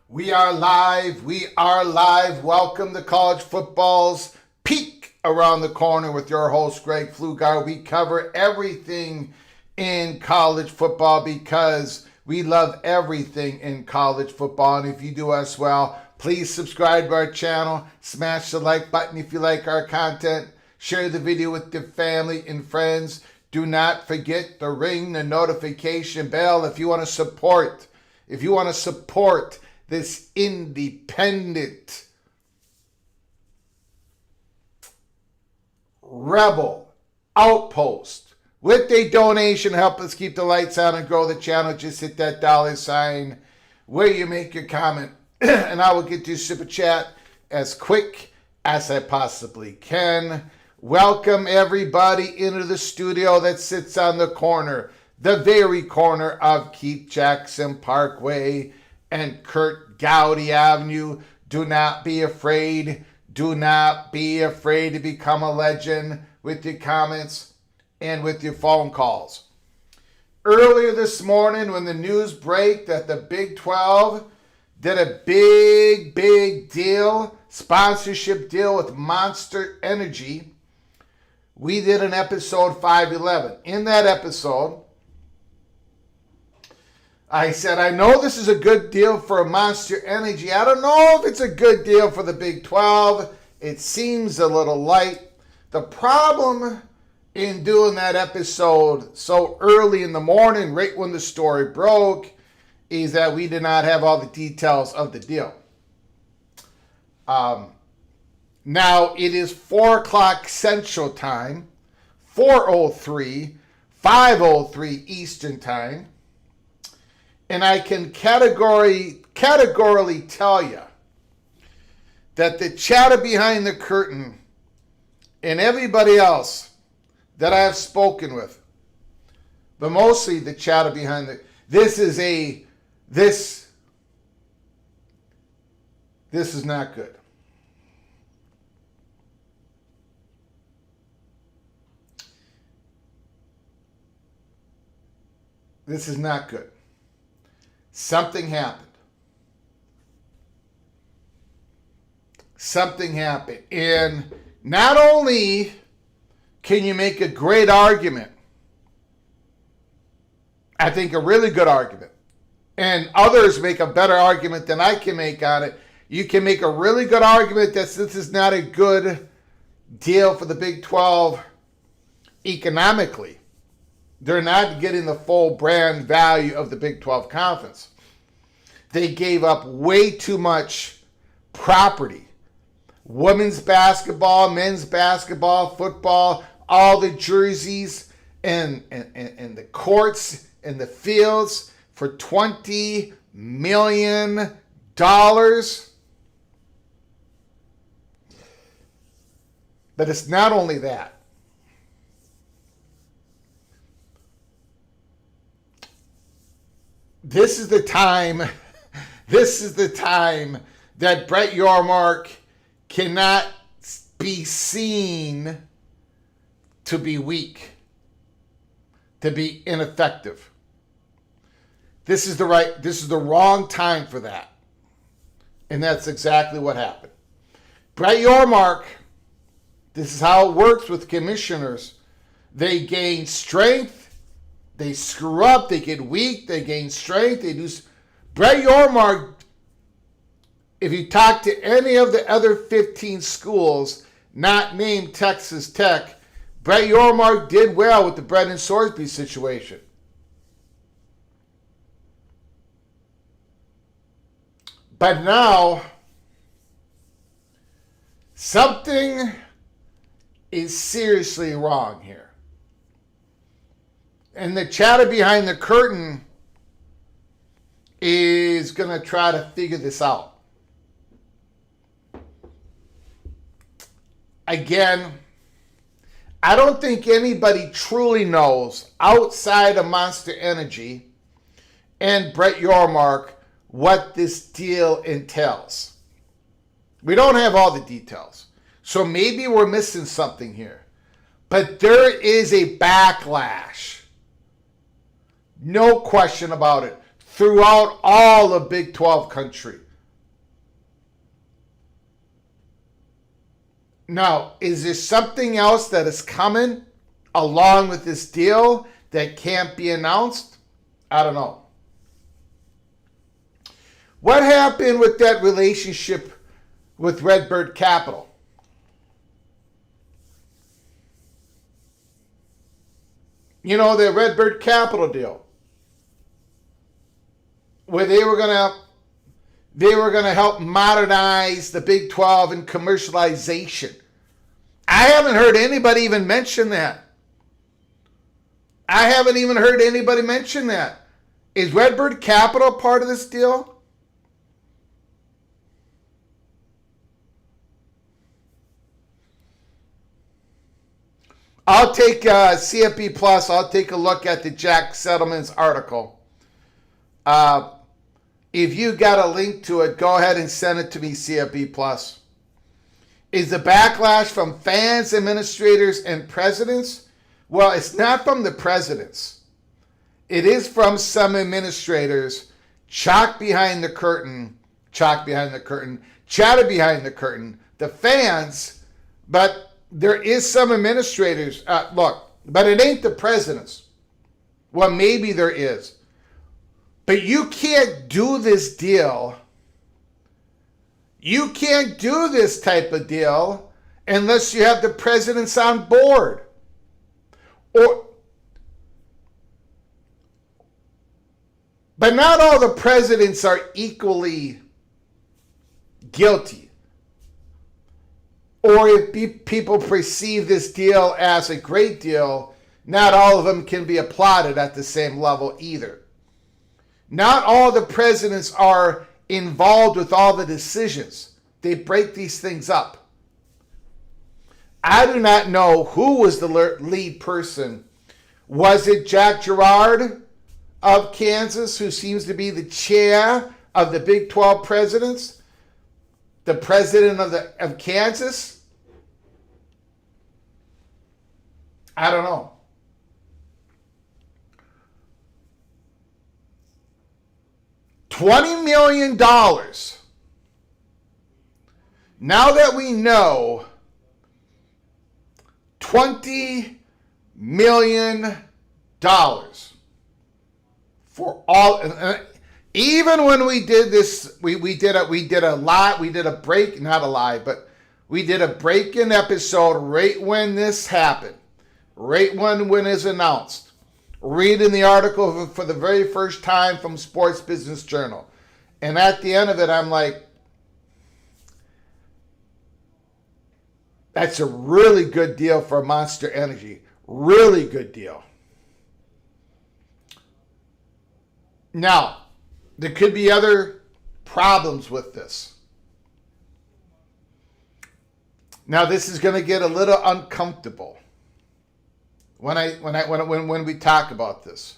We are live. We are live. Welcome to college football's peak around the corner with your host, Greg Pflugar. We cover everything in college football because we love everything in college football. And if you do as well, please subscribe to our channel. Smash the like button if you like our content. Share the video with your family and friends. Do not forget to ring the notification bell if you want to support. This independent, rebel outpost with a donation, help us keep the lights on and grow the channel. Just hit that $ where you make your comment, and I will get to super chat as quick as I possibly can. Welcome everybody into the studio that sits on the corner, the very corner of Keith Jackson Parkway and Kurt Gowdy Avenue. Do not be afraid. Do not be afraid to become a legend with your comments and with your phone calls. Earlier this morning when the news broke that the Big 12 did a big deal, sponsorship deal with Monster Energy, we did an episode 511. In that episode, I said, I know this is a good deal for Monster Energy. I don't know if it's a good deal for the Big 12. It seems a little light. The problem in doing that episode so early in the morning, right when the story broke, is that we did not have all the details of the deal. Now, it is 4 o'clock Central Time, 4:03, 5:03 Eastern Time. And I can categorically tell you that the chatter behind the curtain and everybody else that I have spoken with, but mostly the chatter behind the, this is not good. This is not good. Something happened. Something happened. And not only can you make a great argument, I think a really good argument, and others make a better argument than I can make on it, you can make a really good argument that this is not a good deal for the Big 12 economically. They're not getting the full brand value of the Big 12 conference. They gave up way too much property. Women's basketball, men's basketball, football, all the jerseys and the courts and the fields for $20 million. But it's not only that. This is the time that Brett Yormark cannot be seen to be weak, to be ineffective. This is the wrong time for that. And that's exactly what happened. Brett Yormark, this is how it works with commissioners. They gain strength, they screw up, they get weak, they gain strength, they do. Brett Yormark, if you talk to any of the other 15 schools, not named Texas Tech, Brett Yormark did well with the Brendan Sorsby situation. But now, something is seriously wrong here. And the chatter behind the curtain is going to try to figure this out. Again, I don't think anybody truly knows outside of Monster Energy and Brett Yormark what this deal entails. We don't have all the details. So maybe we're missing something here. But there is a backlash. No question about it. Throughout all of Big 12 country. Now, is there something else that is coming along with this deal that can't be announced? I don't know. What happened with that relationship with Redbird Capital? You know, the Redbird Capital deal, where they were gonna help modernize the Big 12 and commercialization. I haven't heard anybody even mention that. I haven't even heard anybody mention that. Is Redbird Capital part of this deal? I'll take CFB Plus. I'll take a look at the Jack Settlements article. If you got a link to it, go ahead and send it to me, CFB Plus. Is the backlash from fans, administrators, and presidents? Well, it's not from the presidents. It is from some administrators. Chatter behind the curtain. The fans, but there is some administrators. Look, but it ain't the presidents. Well, maybe there is. But you can't do this deal. You can't do this type of deal unless you have the presidents on board. But not all the presidents are equally guilty. Or if people perceive this deal as a great deal, not all of them can be applauded at the same level either. Not all the presidents are involved with all the decisions. They break these things up. I do not know who was the lead person. Was it Jack Gerard of Kansas, who seems to be the chair of the Big 12 presidents? The president of Kansas? I don't know. $20 million. Now that we know $20 million for all, even when we did this, we did a break-in episode right when this happened, right when it's announced. Reading the article for the very first time from Sports Business Journal. And at the end of it, I'm like, that's a really good deal for Monster Energy. Really good deal. Now, there could be other problems with this. Now, this is going to get a little uncomfortable when we talk about this.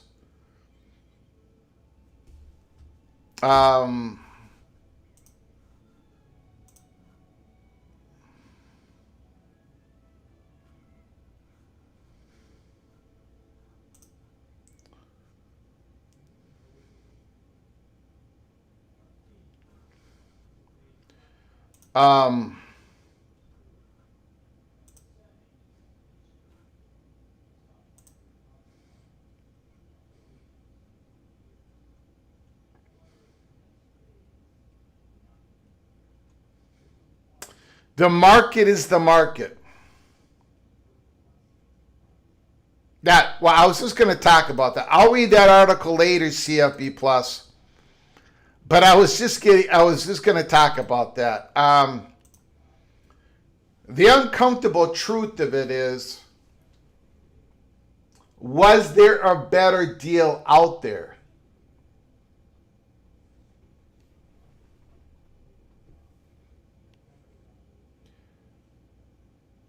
The market is the market. I was just going to talk about that. I'll read that article later, CFB Plus. But I was just going to talk about that. The uncomfortable truth of it is, was there a better deal out there?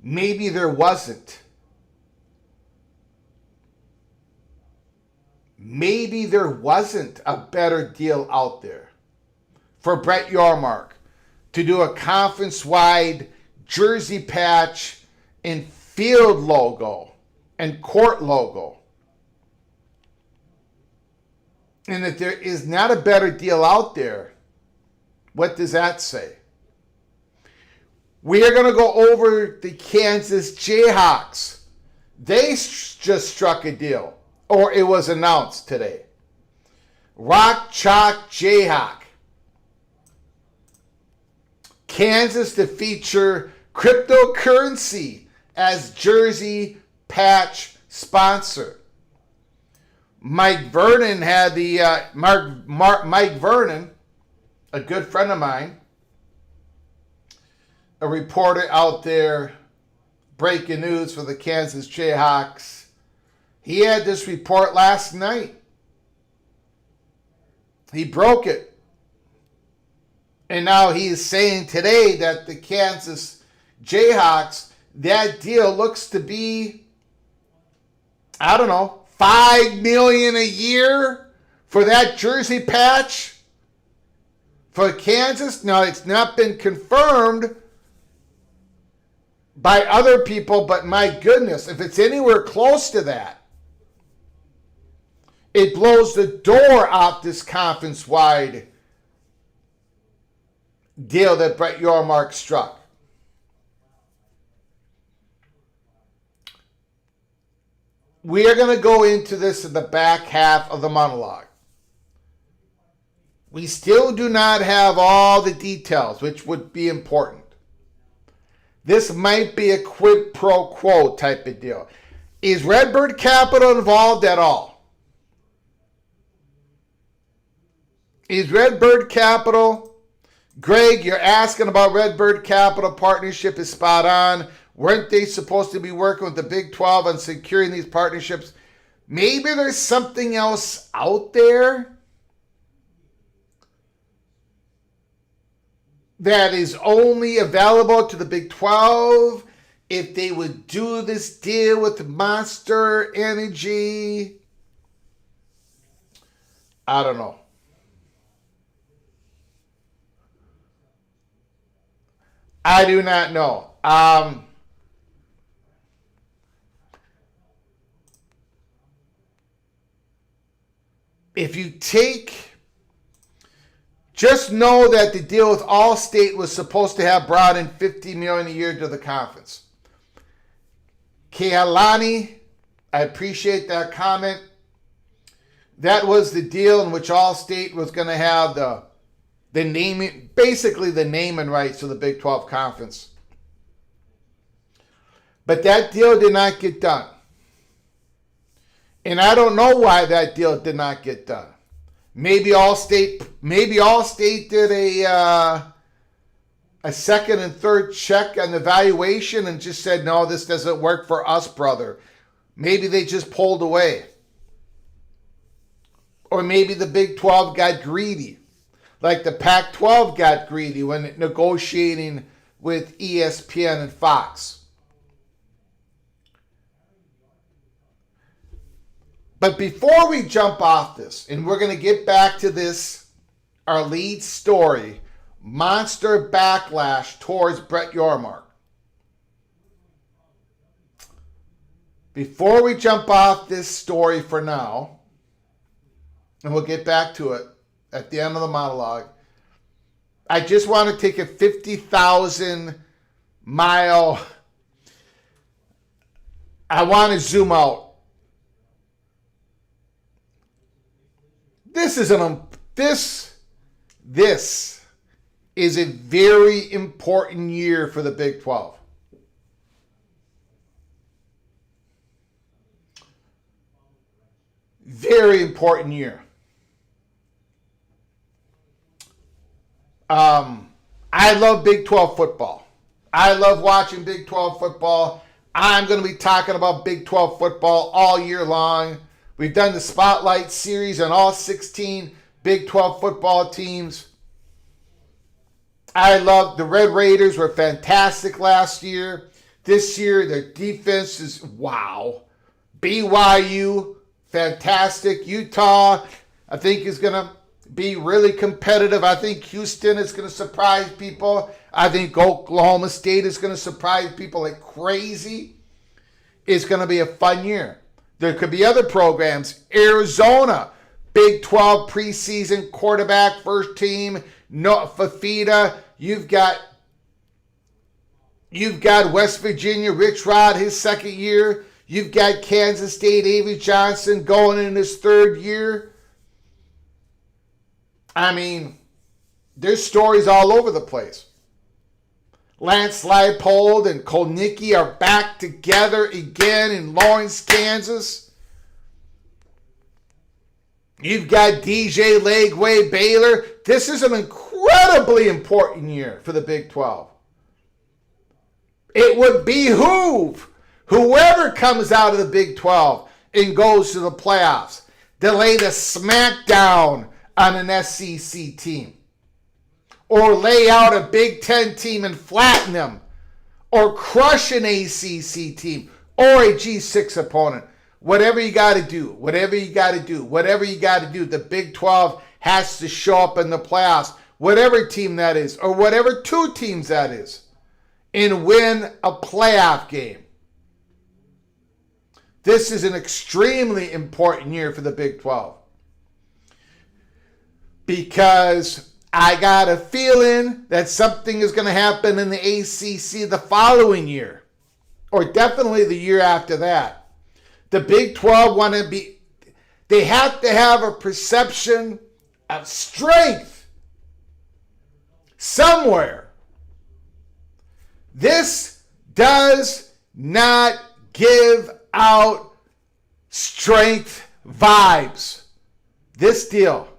Maybe there wasn't. Maybe there wasn't a better deal out there for Brett Yormark to do a conference-wide jersey patch and field logo and court logo. And if there is not a better deal out there, what does that say? We are going to go over the Kansas Jayhawks. They just struck a deal, or it was announced today. Rock Chalk Jayhawk. Kansas to feature cryptocurrency as jersey patch sponsor. Mike Vernon had the Mike Vernon, a good friend of mine, a reporter out there breaking news for the Kansas Jayhawks. He had this report last night. He broke it. And now he is saying today that the Kansas Jayhawks, that deal looks to be, I don't know, $5 million a year for that jersey patch for Kansas. Now, it's not been confirmed by other people, but my goodness, if it's anywhere close to that, it blows the door off this conference-wide deal that Brett Yormark struck. We are going to go into this in the back half of the monologue. We still do not have all the details, which would be important. This might be a quid pro quo type of deal. Is Redbird Capital involved at all? Is Redbird Capital? Greg, you're asking about Redbird Capital partnership is spot on. Weren't they supposed to be working with the Big 12 on securing these partnerships? Maybe there's something else out there that is only available to the Big 12 if they would do this deal with Monster Energy. I don't know. I do not know. If you just know that the deal with Allstate was supposed to have brought in $50 million a year to the conference. Kehalani, I appreciate that comment. That was the deal in which Allstate was going to have the naming, basically the naming rights to the Big 12 conference. But that deal did not get done. And I don't know why that deal did not get done. Maybe Allstate did a second and third check on the valuation and just said, no, this doesn't work for us, brother. Maybe they just pulled away. Or maybe the Big 12 got greedy. Like the Pac-12 got greedy when negotiating with ESPN and Fox. But before we jump off this, and we're going to get back to this, our lead story, monster backlash towards Brett Yormark. Before we jump off this story for now, and we'll get back to it at the end of the monologue, I just want to take a 50,000 mile, I want to zoom out. This is a very important year for the Big 12. Very important year. I love Big 12 football. I love watching Big 12 football. I'm going to be talking about Big 12 football all year long. We've done the Spotlight series on all 16 Big 12 football teams. I love the Red Raiders were fantastic last year. This year, their defense is wow. BYU, fantastic. Utah, I think is going to be really competitive. I think Houston is going to surprise people. I think Oklahoma State is going to surprise people like crazy. It's going to be a fun year. There could be other programs. Arizona, Big 12 preseason quarterback, first team, Fafita. You've got West Virginia, Rich Rod, his second year. You've got Kansas State, Avery Johnson going in his third year. I mean, there's stories all over the place. Lance Leipold and Kolnicki are back together again in Lawrence, Kansas. You've got DJ Legway, Baylor. This is an incredibly important year for the Big 12. It would behoove whoever comes out of the Big 12 and goes to the playoffs to lay the smackdown on an SEC team. Or lay out a Big 10 team and flatten them. Or crush an ACC team. Or a G6 opponent. Whatever you got to do. The Big 12 has to show up in the playoffs. Whatever team that is. Or whatever two teams that is. And win a playoff game. This is an extremely important year for the Big 12. Because I got a feeling that something is going to happen in the ACC the following year. Or definitely the year after that. The Big 12 they have to have a perception of strength somewhere. This does not give out strength vibes. This deal.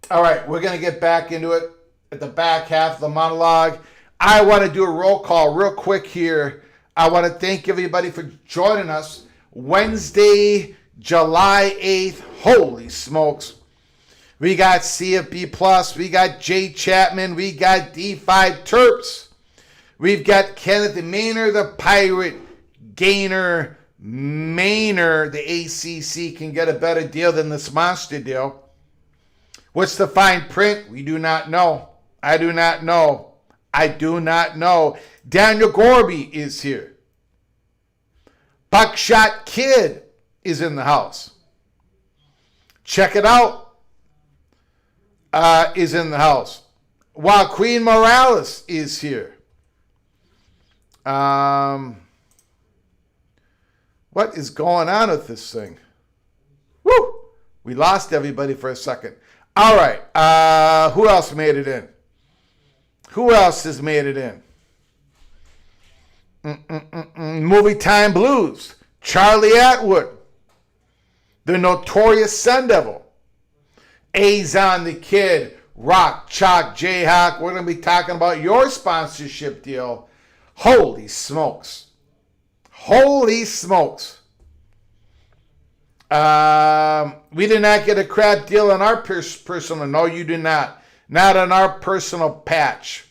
All right, we're going to get back into it at the back half of the monologue. I want to do a roll call real quick here. I want to thank everybody for joining us. Wednesday, July 8th. Holy smokes. We got CFB Plus. We got Jay Chapman. We got D5 Terps. We've got Kenneth the Maynard, the Pirate Gainer Maynard. The ACC can get a better deal than this monster deal. What's the fine print? We do not know. I do not know. I do not know. Daniel Gorby is here. Buckshot Kid is in the house. Check it out. Is in the house. While Queen Morales is here. What is going on with this thing? Woo! We lost everybody for a second. All right. Who else made it in? Who else has made it in? Movie Time Blues. Charlie Atwood. The Notorious Sun Devil. Azon the Kid. Rock, Chalk, Jayhawk. We're going to be talking about your sponsorship deal. Holy smokes. Holy smokes. We did not get a crap deal on our personal. No, you did not. Not on our personal patch.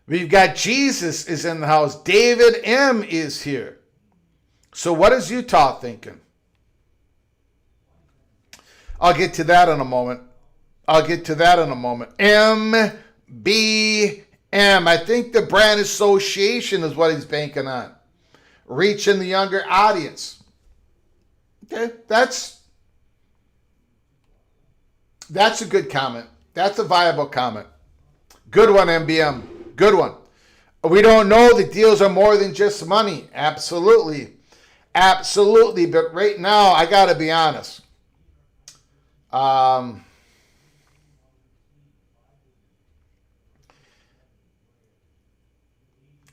We've got Jesus is in the house. David M is here. So what is Utah thinking? I'll get to that in a moment. MBM. I think the brand association is what he's banking on. Reaching the younger audience. Okay, that's a good comment. That's a viable comment. Good one, MBM. Good one. We don't know the deals are more than just money. Absolutely. Absolutely. But right now, I got to be honest. God,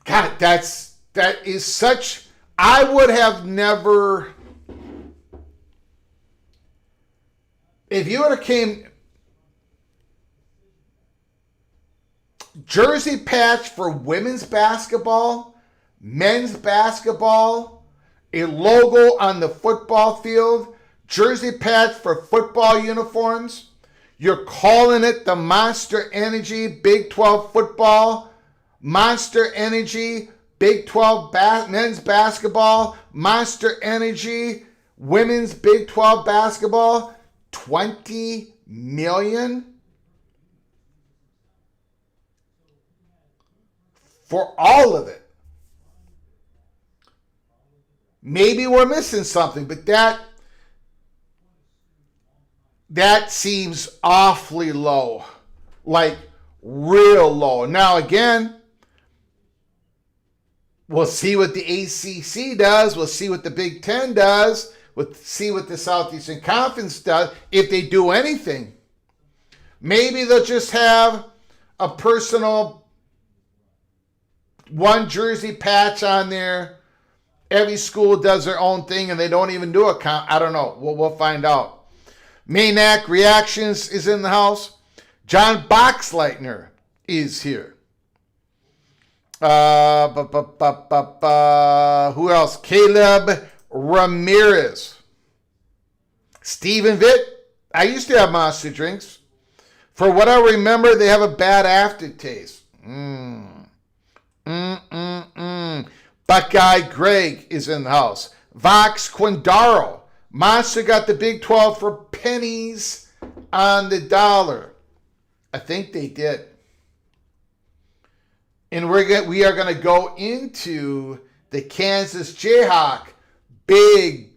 that is such, I would have never, if you would have came, jersey patch for women's basketball, men's basketball, a logo on the football field, jersey patch for football uniforms. You're calling it the Monster Energy Big 12 football, Monster Energy Big 12 men's basketball, Monster Energy women's Big 12 basketball. $20 million for all of it. Maybe we're missing something, but that seems awfully low. Like real low. Now again, we'll see what the ACC does. We'll see what the Big Ten does. We'll see what the Southeastern Conference does. If they do anything, maybe they'll just have a personal one jersey patch on there. Every school does their own thing and they don't even do a count. I don't know. We'll find out. Maynac Reactions is in the house. John Boxleitner is here. Who else? Caleb Ramirez. Stephen Vitt. I used to have Monster drinks. For what I remember, they have a bad aftertaste. Buckeye Greg is in the house. Vox Quindaro. Monster got the Big 12 for pennies on the dollar. I think they did. And we are going to go into the Kansas Jayhawk. Big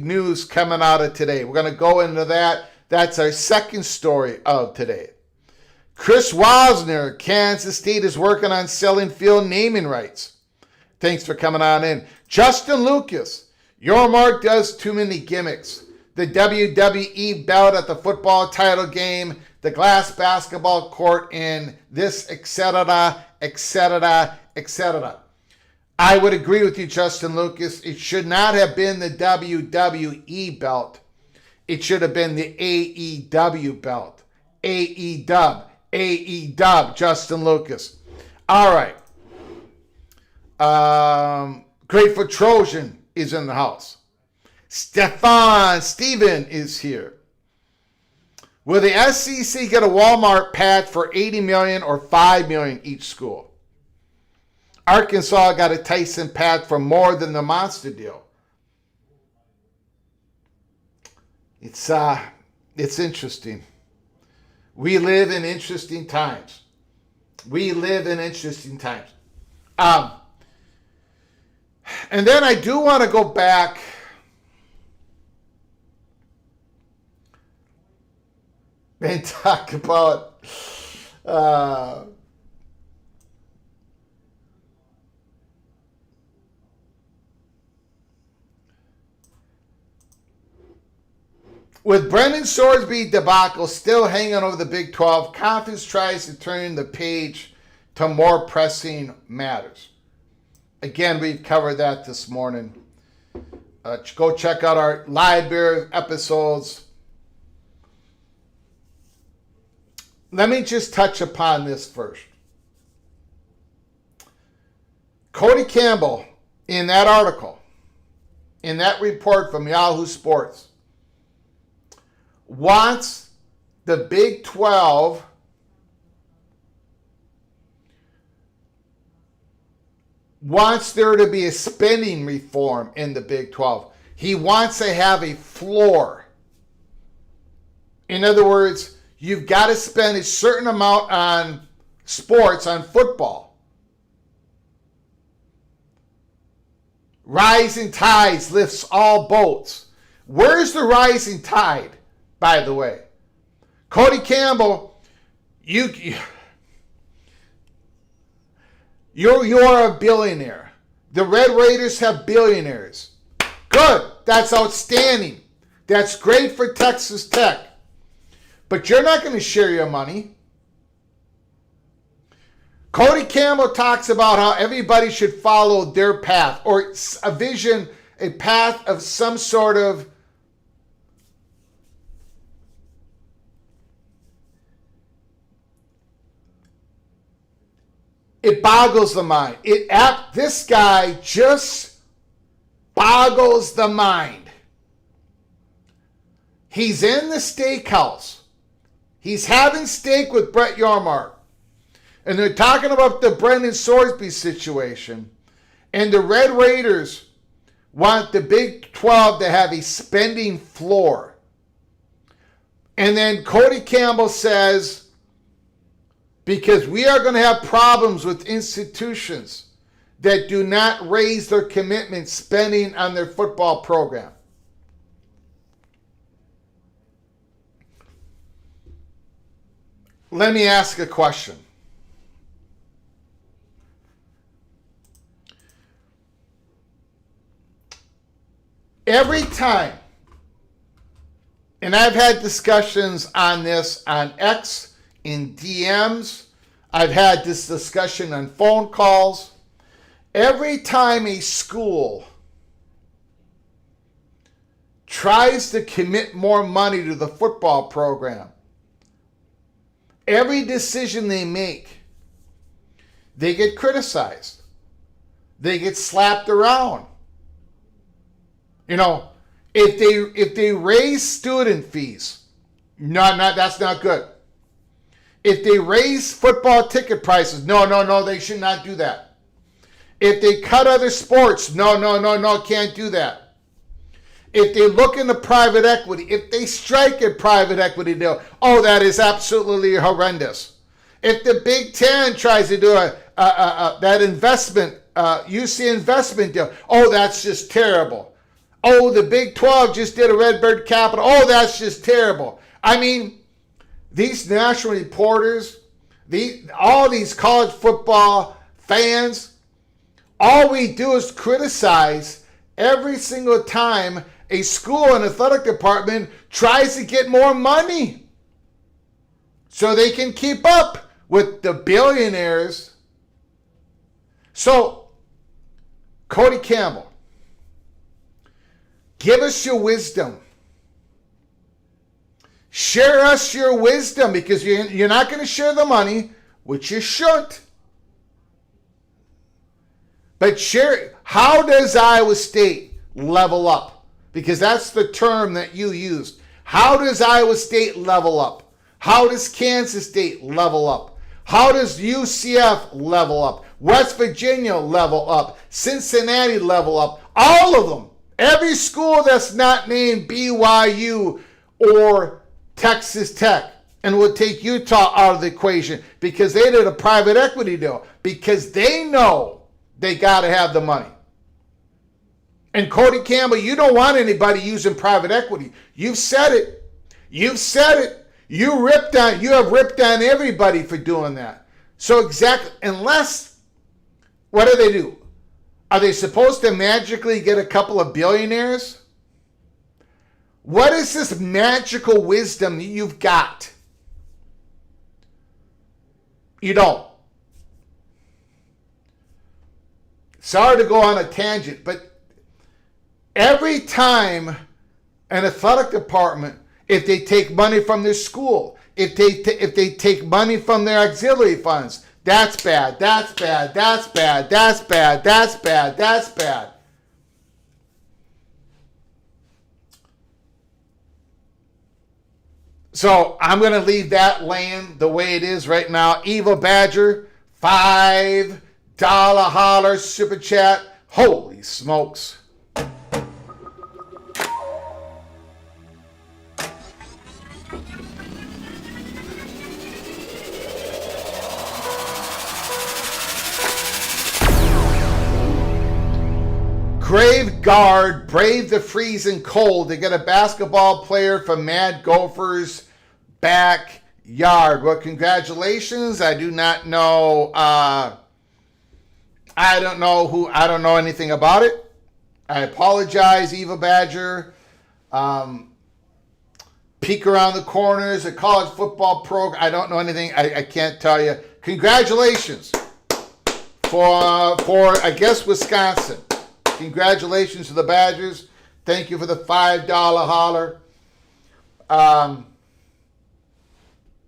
news coming out of today. We're going to go into that. That's our second story of today. Chris Wasner, Kansas State is working on selling field naming rights. Thanks for coming on in. Justin Lucas, Yormark does too many gimmicks. The WWE belt at the football title game, the glass basketball court, and this, etc., etc., etc. I would agree with you, Justin Lucas. It should not have been the WWE belt. It should have been the AEW belt. AEW, Justin Lucas. All right. Grateful Trojan is in the house. Steven is here. Will the SEC get a Walmart patch for $80 million or $5 million each school? Arkansas got a Tyson patch for more than the monster deal. It's interesting. We live in interesting times. And then I do want to go back and talk about with Brendan Sorsby debacle still hanging over the Big 12, conference tries to turn the page to more pressing matters. Again, we've covered that this morning. Go check out our live episodes. Let me just touch upon this first. Cody Campbell, in that article, in that report from Yahoo Sports, wants the Big 12 wants there to be a spending reform in the Big 12. He wants to have a floor. In other words, you've got to spend a certain amount on sports, on football. Rising tides lifts all boats. Where's the rising tide, by the way? Cody Campbell, You're a billionaire. The Red Raiders have billionaires. Good. That's outstanding. That's great for Texas Tech. But you're not going to share your money. Cody Campbell talks about how everybody should follow their path, or a vision, a path of some sort of it boggles the mind. This guy just boggles the mind. He's in the steakhouse. He's having steak with Brett Yormark. And they're talking about the Brendan Sorsby situation. And the Red Raiders want the Big 12 to have a spending floor. And then Cody Campbell says, because we are going to have problems with institutions that do not raise their commitment spending on their football program. Let me ask a question. Every time, and I've had discussions on this on X, in DMs, I've had this discussion on phone calls. Every time a school tries to commit more money to the football program, every decision they make, they get criticized. They get slapped around. You know, if they raise student fees, that's not good. If they raise football ticket prices, no, they should not do that. If they cut other sports, no, can't do that. If they look into private equity, if they strike a private equity deal, that is absolutely horrendous. If the Big Ten tries to do that investment, UC investment deal, that's just terrible. The Big 12 just did a Redbird Capital, that's just terrible. I mean, these national reporters, all these college football fans, all we do is criticize every single time a school and athletic department tries to get more money so they can keep up with the billionaires. So, Cody Campbell, give us your wisdom. Share us your wisdom, because you're not going to share the money, which you should. But how does Iowa State level up? Because that's the term that you used. How does Iowa State level up? How does Kansas State level up? How does UCF level up? West Virginia level up? Cincinnati level up? All of them. Every school that's not named BYU or Texas Tech. And we'll take Utah out of the equation because they did a private equity deal. Because they know they got to have the money. And Cody Campbell, you don't want anybody using private equity. You've said it. You've said it. You have ripped on everybody for doing that. So exactly, unless, what do? Are they supposed to magically get a couple of billionaires? What is this magical wisdom that you've got? You don't. Sorry to go on a tangent, but every time an athletic department, if they take money from their school, if they take money from their auxiliary funds, that's bad, that's bad, that's bad, that's bad, that's bad, that's bad. So I'm going to leave that laying the way it is right now. Evil Badger, $5 holler super chat. Holy smokes. Grave Guard, brave the freezing cold. They get a basketball player from Mad Gophers backyard. Well, congratulations. I do not know. I don't know anything about it. I apologize, Eva Badger. Peek around the corners, a college football program. I don't know anything. I can't tell you. Congratulations for I guess, Wisconsin. Congratulations to the Badgers. Thank you for the $5 holler.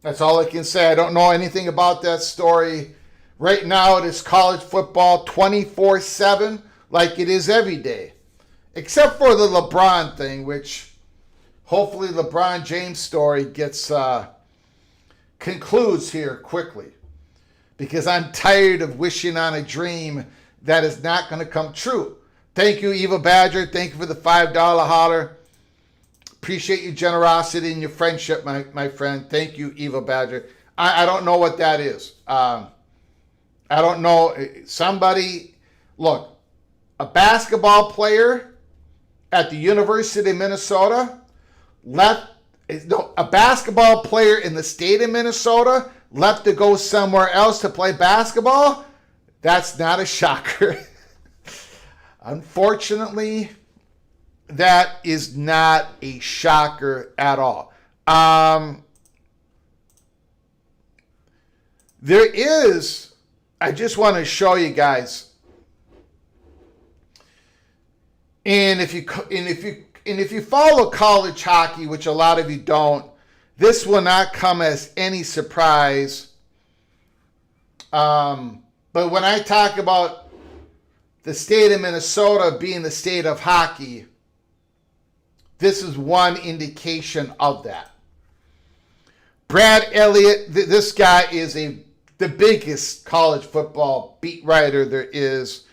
That's all I can say. I don't know anything about that story. Right now it is college football 24/7 like it is every day. Except for the LeBron thing, which hopefully LeBron James' story gets concludes here quickly. Because I'm tired of wishing on a dream that is not going to come true. Thank you, Eva Badger. Thank you for the $5 holler. Appreciate your generosity and your friendship, my friend. Thank you, Eva Badger. I don't know what that is. I don't know. Somebody, look, a basketball player at the University of Minnesota a basketball player in the state of Minnesota left to go somewhere else to play basketball. That's not a shocker. Unfortunately, that is not a shocker at all. There is, I just want to show you guys, and if you follow college hockey, which a lot of you don't, this will not come as any surprise. But when I talk about the state of Minnesota being the state of hockey, this is one indication of that. Brad Elliott, this guy is the biggest college football beat writer there is.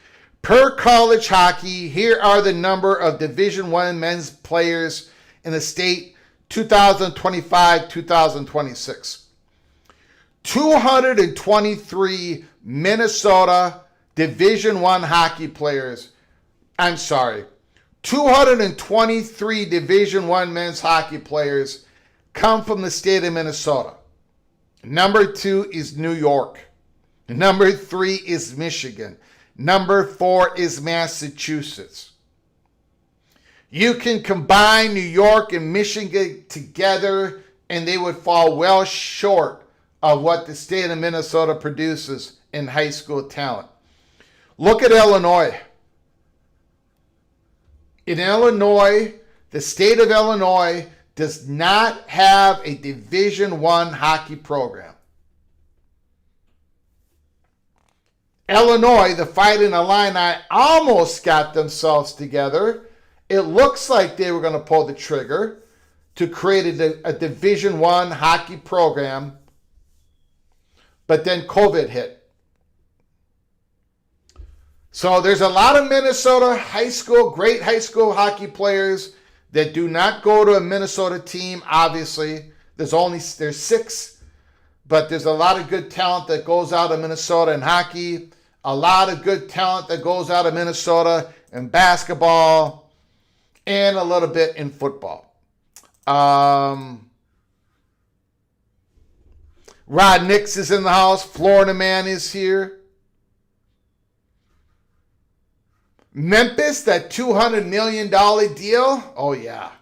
Per college hockey, here are the number of Division I men's players in the state 2025-2026. 223 Minnesota Division I hockey players. I'm sorry. 223 Division I men's hockey players come from the state of Minnesota. Number 2 is New York. Number 3 is Michigan. Number 4 is Massachusetts. You can combine New York and Michigan together and they would fall well short of what the state of Minnesota produces in high school talent. Look at Illinois. In Illinois, the state of Illinois does not have a Division I hockey program. Illinois, the Fighting Illini, almost got themselves together. It looks like they were going to pull the trigger to create a Division I hockey program, but then COVID hit. So there's a lot of Minnesota great high school hockey players that do not go to a Minnesota team, obviously. There's 6, but there's a lot of good talent that goes out of Minnesota in hockey, a lot of good talent that goes out of Minnesota in basketball, and a little bit in football. Rod Nix is in the house. Florida Man is here. Memphis, that $200 million deal? Oh, yeah.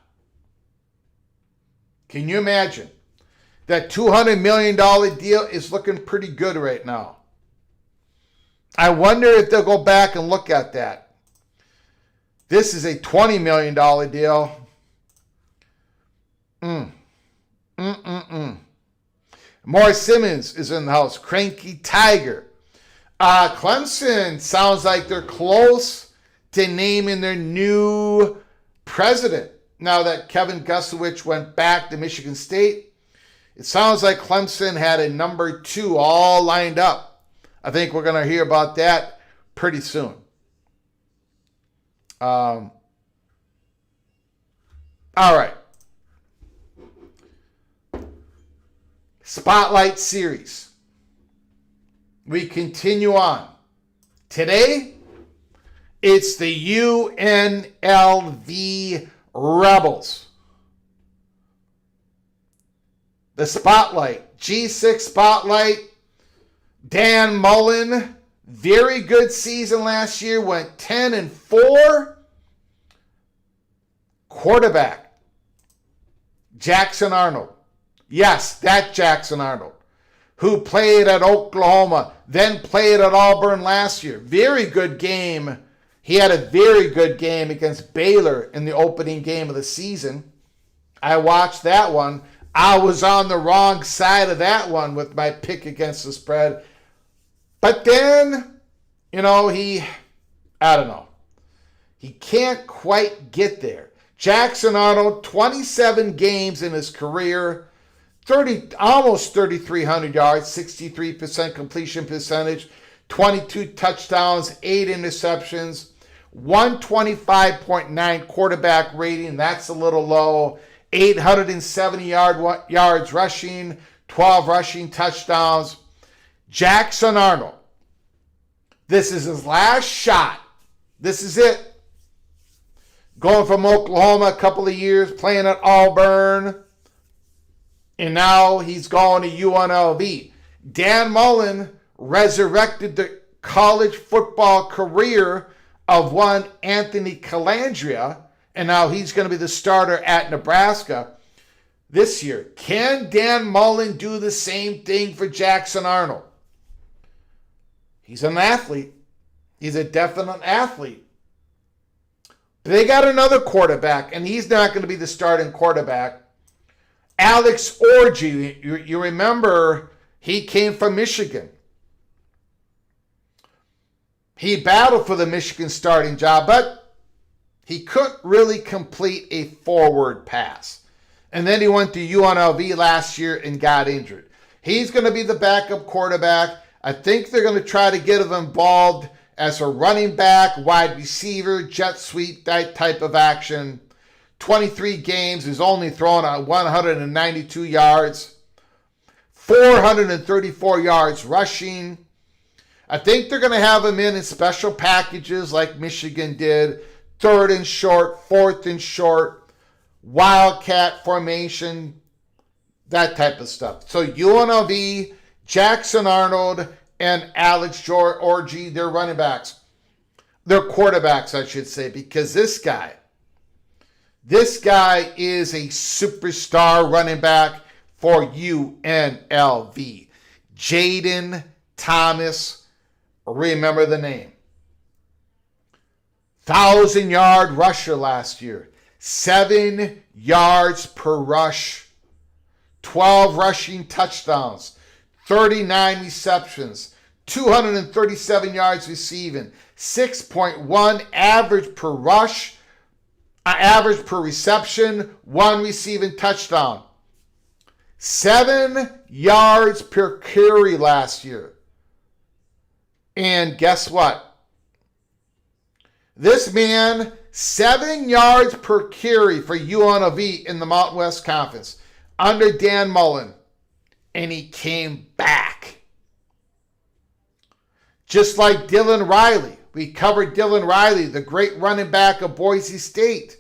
Can you imagine? That $200 million deal is looking pretty good right now. I wonder if they'll go back and look at that. This is a $20 million deal. Mohr Simmons is in the house. Cranky Tiger. Clemson sounds like they're close to naming their new president. Now that Kevin Gusowich went back to Michigan State, it sounds like Clemson had a number 2 all lined up. I think we're going to hear about that pretty soon. All right. Spotlight Series. We continue on. Today, it's the UNLV Rebels. The Spotlight. G6 Spotlight. Dan Mullen. Very good season last year. Went 10-4. Quarterback. Jackson Arnold. Yes, that Jackson Arnold, who played at Oklahoma, then played at Auburn last year. Very good game. He had a very good game against Baylor in the opening game of the season. I watched that one. I was on the wrong side of that one with my pick against the spread. But then, I don't know. He can't quite get there. Jackson Arnold, 27 games in his career, almost 3,300 yards, 63% completion percentage, 22 touchdowns, 8 interceptions, 125.9 quarterback rating. That's a little low. 870 yards rushing, 12 rushing touchdowns. Jackson Arnold. This is his last shot. This is it. Going from Oklahoma a couple of years, playing at Auburn. And now he's going to UNLV. Dan Mullen resurrected the college football career of one Anthony Calandria, and now he's going to be the starter at Nebraska this year. Can Dan Mullen do the same thing for Jackson Arnold? He's an athlete. He's a definite athlete. They got another quarterback, and he's not going to be the starting quarterback. Alex Orji, you remember, he came from Michigan. He battled for the Michigan starting job, but he couldn't really complete a forward pass. And then he went to UNLV last year and got injured. He's going to be the backup quarterback. I think they're going to try to get him involved as a running back, wide receiver, jet sweep, that type of action. 23 games, he's only thrown on 192 yards, 434 yards rushing. I think they're going to have him in special packages like Michigan did, 3rd and short, 4th and short, wildcat formation, that type of stuff. So UNLV, Jackson Arnold, and Alex Orji, they're running backs. They're quarterbacks, I should say, because this guy is a superstar running back for UNLV. Jaden Thomas, remember the name. 1,000-yard rusher last year. 7 yards per rush. 12 rushing touchdowns. 39 receptions. 237 yards receiving, 6.1 average per rush, average per reception, 1 receiving touchdown. 7 yards per carry last year. And guess what? This man, 7 yards per carry for UNLV in the Mountain West Conference under Dan Mullen. And he came back. Just like Dylan Riley. We covered Dylan Riley, the great running back of Boise State.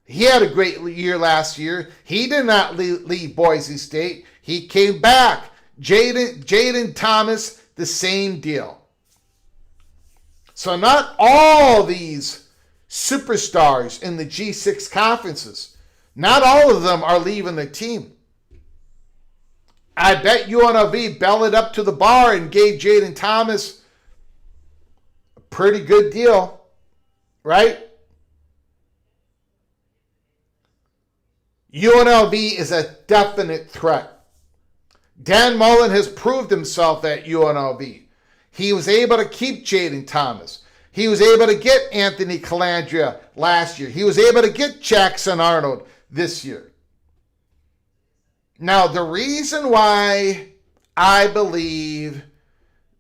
He had a great year last year. He did not leave Boise State. He came back. Jaden Thomas, the same deal. So not all these superstars in the G6 conferences, not all of them are leaving the team. I bet UNLV bellied up to the bar and gave Jaden Thomas a pretty good deal, right? UNLV is a definite threat. Dan Mullen has proved himself at UNLV. He was able to keep Jaden Thomas. He was able to get Anthony Calandria last year. He was able to get Jackson Arnold this year. Now, the reason why I believe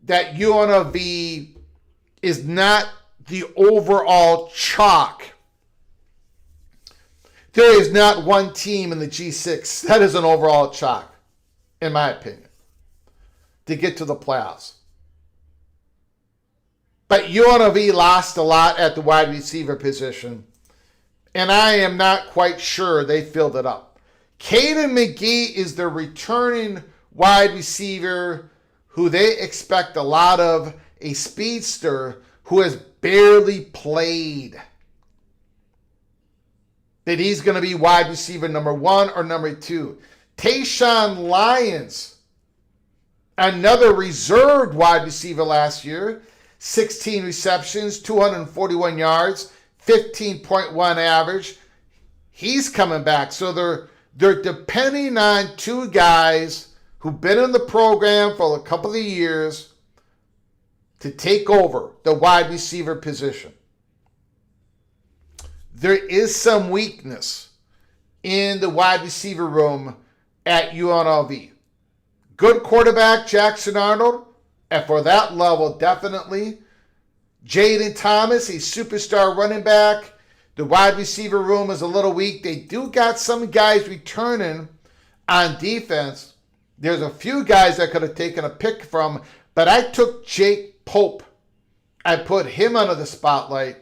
that UNLV is not the overall chalk, there is not one team in the G6 that is an overall chalk, in my opinion, to get to the playoffs. But UNLV lost a lot at the wide receiver position, and I am not quite sure they filled it up. Caden McGee is the returning wide receiver who they expect a lot of, a speedster who has barely played. That he's going to be wide receiver number 1 or number 2. Tayshawn Lyons, another reserved wide receiver last year, 16 receptions, 241 yards, 15.1 average. He's coming back. So they're depending on 2 guys who've been in the program for a couple of years to take over the wide receiver position. There is some weakness in the wide receiver room at UNLV. Good quarterback, Jackson Arnold, and for that level, definitely. Jaden Thomas, a superstar running back. The wide receiver room is a little weak. They do got some guys returning on defense. There's a few guys I could have taken a pick from, but I took Jake Pope. I put him under the spotlight.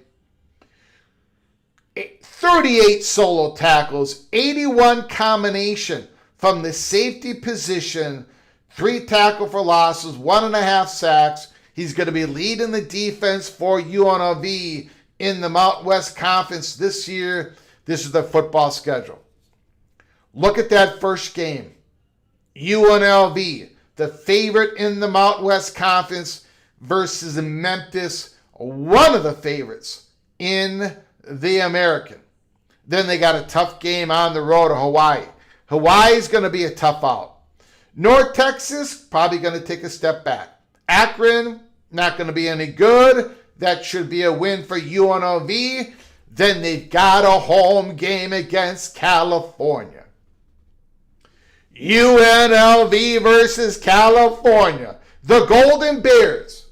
38 solo tackles, 81 combination from the safety position, 3 tackle for losses, 1.5 sacks. He's going to be leading the defense for UNLV in the Mountain West Conference this year. This is the football schedule. Look at that first game. UNLV, the favorite in the Mountain West Conference versus Memphis, one of the favorites in the American. Then they got a tough game on the road to Hawaii. Hawaii's going to be a tough out. North Texas, probably going to take a step back. Akron, not going to be any good. That should be a win for UNLV. Then they've got a home game against California. UNLV versus California. The Golden Bears.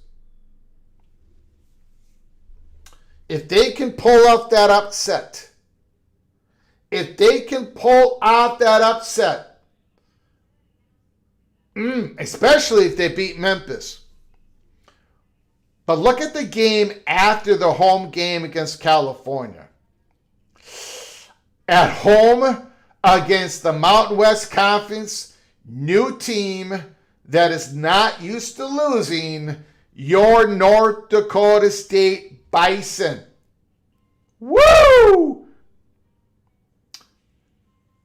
If they can pull off that upset, especially if they beat Memphis. But look at the game after the home game against California. At home against the Mountain West Conference, new team that is not used to losing, your North Dakota State Bison. Woo!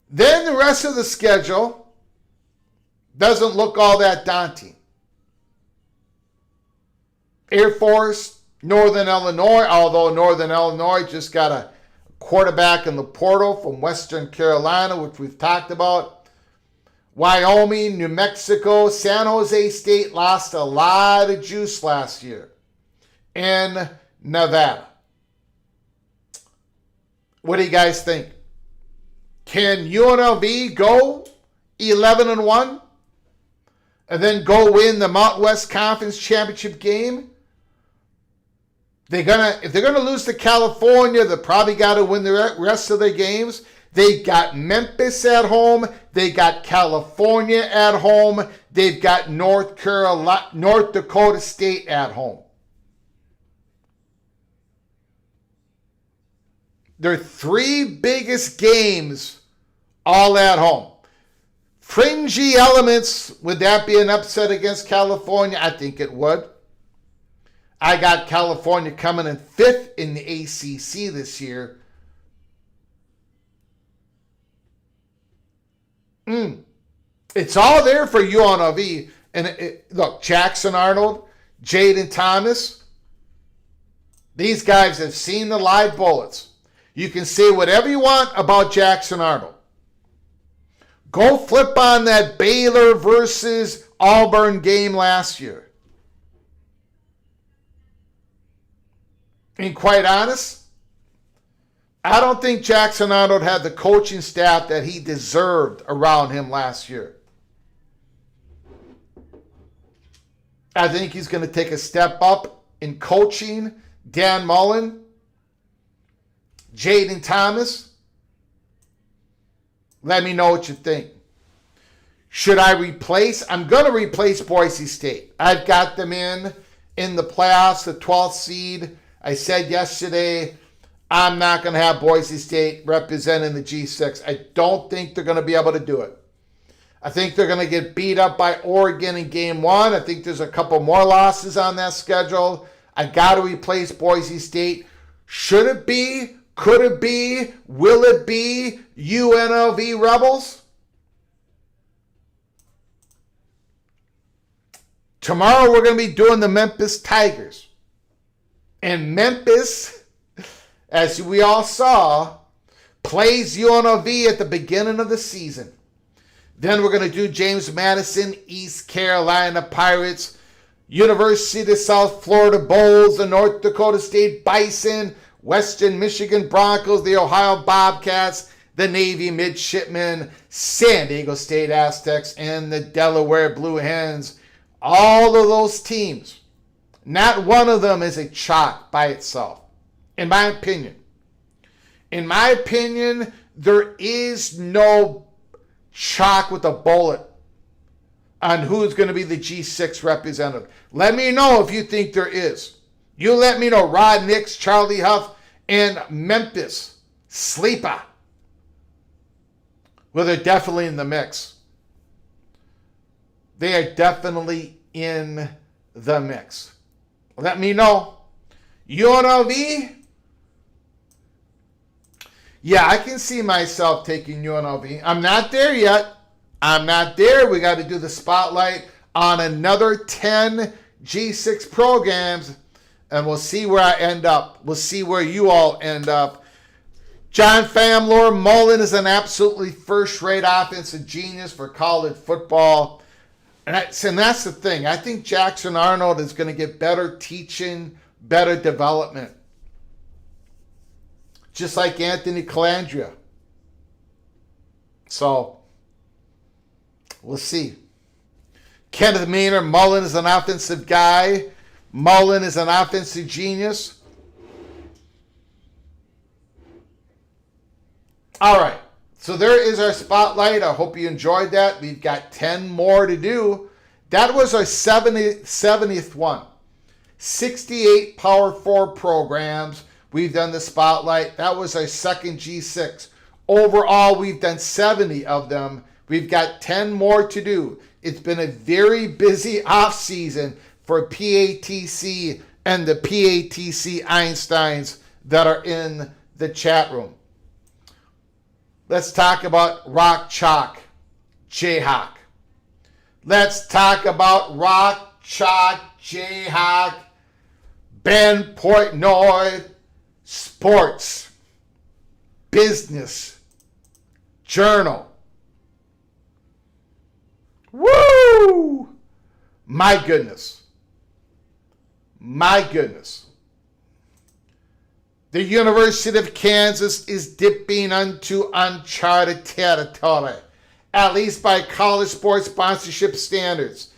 Then the rest of the schedule doesn't look all that daunting. Air Force, Northern Illinois, although Northern Illinois just got a quarterback in the portal from Western Carolina, which we've talked about. Wyoming, New Mexico, San Jose State lost a lot of juice last year. And Nevada. What do you guys think? Can UNLV go 11-1 and then go win the Mountain West Conference Championship game? If they're gonna lose to California, they probably got to win the rest of their games. They got Memphis at home. They got California at home. They've got North Dakota State at home. Their three biggest games all at home. Fringy elements, would that be an upset against California? I think it would. I got California coming in 5th in the ACC this year. It's all there for UNLV. And look, Jackson Arnold, Jaden Thomas, these guys have seen the live bullets. You can say whatever you want about Jackson Arnold. Go flip on that Baylor versus Auburn game last year. And quite honest, I don't think Jackson Arnold had the coaching staff that he deserved around him last year. I think he's going to take a step up in coaching. Dan Mullen, Jaden Thomas, let me know what you think. Should I replace? I'm going to replace Boise State. I've got them in the playoffs, the 12th seed. I said yesterday, I'm not going to have Boise State representing the G6. I don't think they're going to be able to do it. I think they're going to get beat up by Oregon in game 1. I think there's a couple more losses on that schedule. I got to replace Boise State. Should it be? Could it be? Will it be UNLV Rebels? Tomorrow we're going to be doing the Memphis Tigers. And Memphis, as we all saw, plays UNLV at the beginning of the season. Then we're going to do James Madison, East Carolina Pirates, University of South Florida Bulls, the North Dakota State Bison, Western Michigan Broncos, the Ohio Bobcats, the Navy Midshipmen, San Diego State Aztecs, and the Delaware Blue Hens. All of those teams. Not one of them is a chalk by itself, in my opinion. In my opinion, there is no chalk with a bullet on who's going to be the G6 representative. Let me know if you think there is. You let me know. Rod Nix, Charlie Huff, and Memphis. Sleeper. Well, they're definitely in the mix. They are definitely in the mix. Let me know. UNLV? Yeah, I can see myself taking UNLV. I'm not there yet. I'm not there. We got to do the spotlight on another 10 G6 programs, and we'll see where I end up. We'll see where you all end up. John Famlor, Mullen is an absolutely first-rate offensive genius for college football. And that's the thing. I think Jackson Arnold is going to get better teaching, better development. Just like Anthony Calandria. So, we'll see. Kenneth Maynard, Mullen is an offensive guy. Mullen is an offensive genius. All right. So there is our spotlight. I hope you enjoyed that. We've got 10 more to do. That was our 70th one. 68 Power 4 programs. We've done the spotlight. That was our second G6. Overall, we've done 70 of them. We've got 10 more to do. It's been a very busy off season for PATC and the PATC Einsteins that are in the chat room. Let's talk about Rock Chalk Jayhawk. Let's talk about Rock Chalk Jayhawk Ben Portnoy Sports Business Journal. Woo! My goodness. My goodness. The University of Kansas is dipping into uncharted territory, at least by college sports sponsorship standards.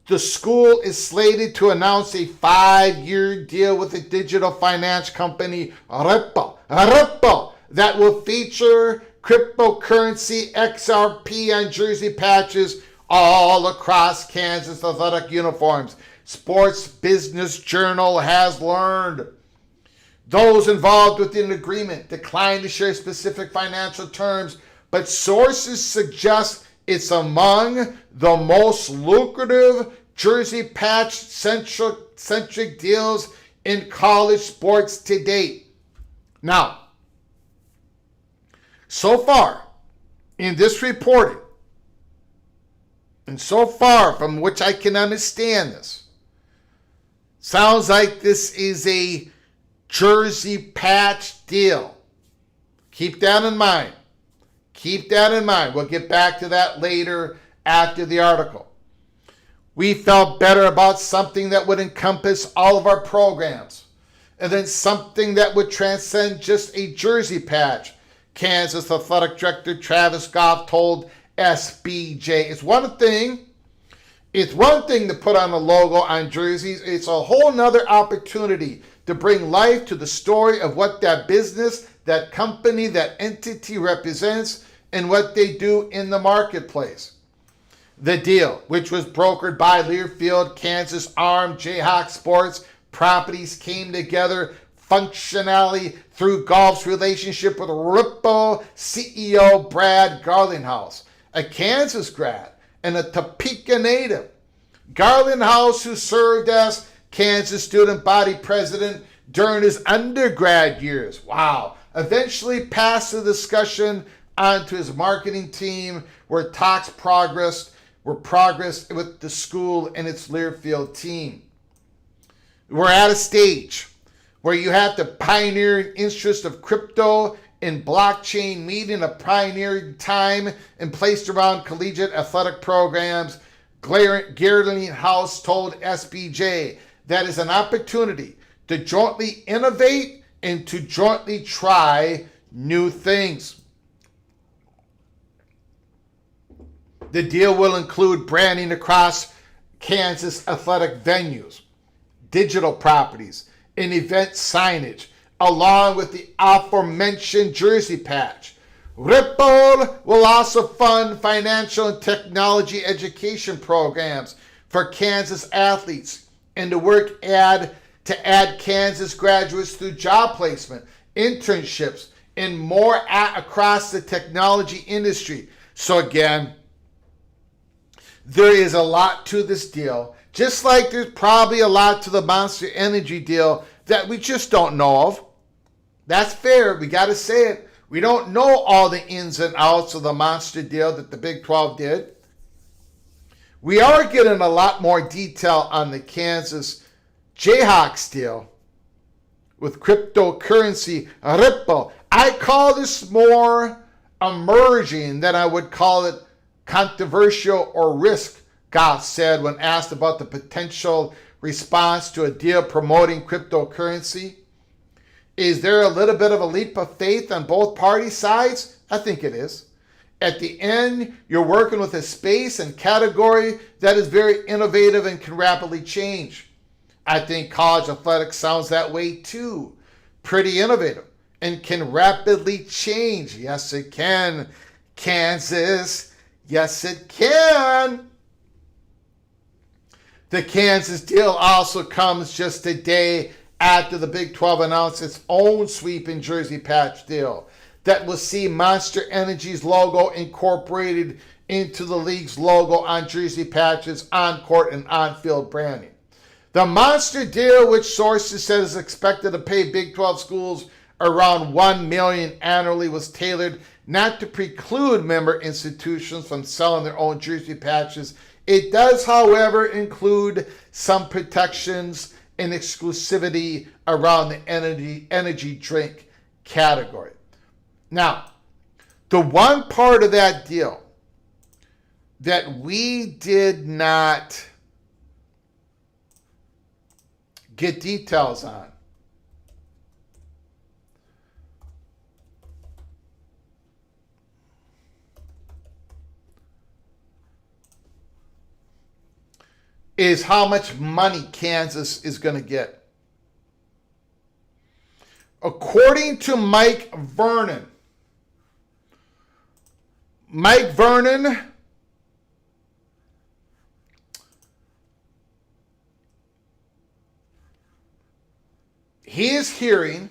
The school is slated to announce a 5-year deal with the digital finance company Ripple, that will feature cryptocurrency XRP on jersey patches all across Kansas athletic uniforms. Sports Business Journal has learned. Those involved with an agreement declined to share specific financial terms, but sources suggest it's among the most lucrative jersey patch centric deals in college sports to date. Now, so far in this reporting, and so far from which I can understand this, sounds like this is a jersey patch deal. Keep that in mind. Keep that in mind. We'll get back to that later after the article. We felt better about something that would encompass all of our programs, and then something that would transcend just a jersey patch, Kansas Athletic Director Travis Goff told SBJ. It's one thing to put on a logo on jerseys. It's a whole nother opportunity to bring life to the story of what that business, that company, that entity represents and what they do in the marketplace. The deal, which was brokered by Learfield, Kansas Arm, Jayhawk Sports Properties, came together functionally through Goff's relationship with Ripple CEO Brad Garlinghouse, a Kansas grad and a Topeka native. Garlinghouse, who served as Kansas student body president during his undergrad years, eventually passed the discussion onto his marketing team, where talks progressed with the school and its Learfield team. We're at a stage where you have the pioneering interest of crypto and blockchain meeting a pioneering time and placed around collegiate athletic programs. Garlinghouse told SBJ that is an opportunity to jointly innovate and to jointly try new things. The deal will include branding across Kansas athletic venues, digital properties, and event signage, along with the aforementioned jersey patch. Ripple will also fund financial and technology education programs for Kansas athletes and to add Kansas graduates through job placement, internships, and more across the technology industry. So again, there is a lot to this deal, just like there's probably a lot to the Monster Energy deal that we just don't know of. That's fair. We got to say it. We don't know all the ins and outs of the Monster deal that the Big 12 did. We are getting a lot more detail on the Kansas Jayhawks deal with cryptocurrency Ripple. I call this more emerging than I would call it controversial or risk, Goff said when asked about the potential response to a deal promoting cryptocurrency. Is there a little bit of a leap of faith on both party sides? I think it is. At the end, you're working with a space and category that is very innovative and can rapidly change. I think college athletics sounds that way too. Pretty innovative and can rapidly change. Yes, it can. Kansas. Yes, it can. The Kansas deal also comes just a day after the Big 12 announced its own sweeping jersey patch deal that will see Monster Energy's logo incorporated into the league's logo on jersey patches, on-court and on-field branding. The Monster deal, which sources said is expected to pay Big 12 schools around $1 million annually, was tailored not to preclude member institutions from selling their own jersey patches. It does, however, include some protections and exclusivity around the energy drink category. Now, the one part of that deal that we did not get details on. Is how much money Kansas is going to get. According to Mike Vernon, he is hearing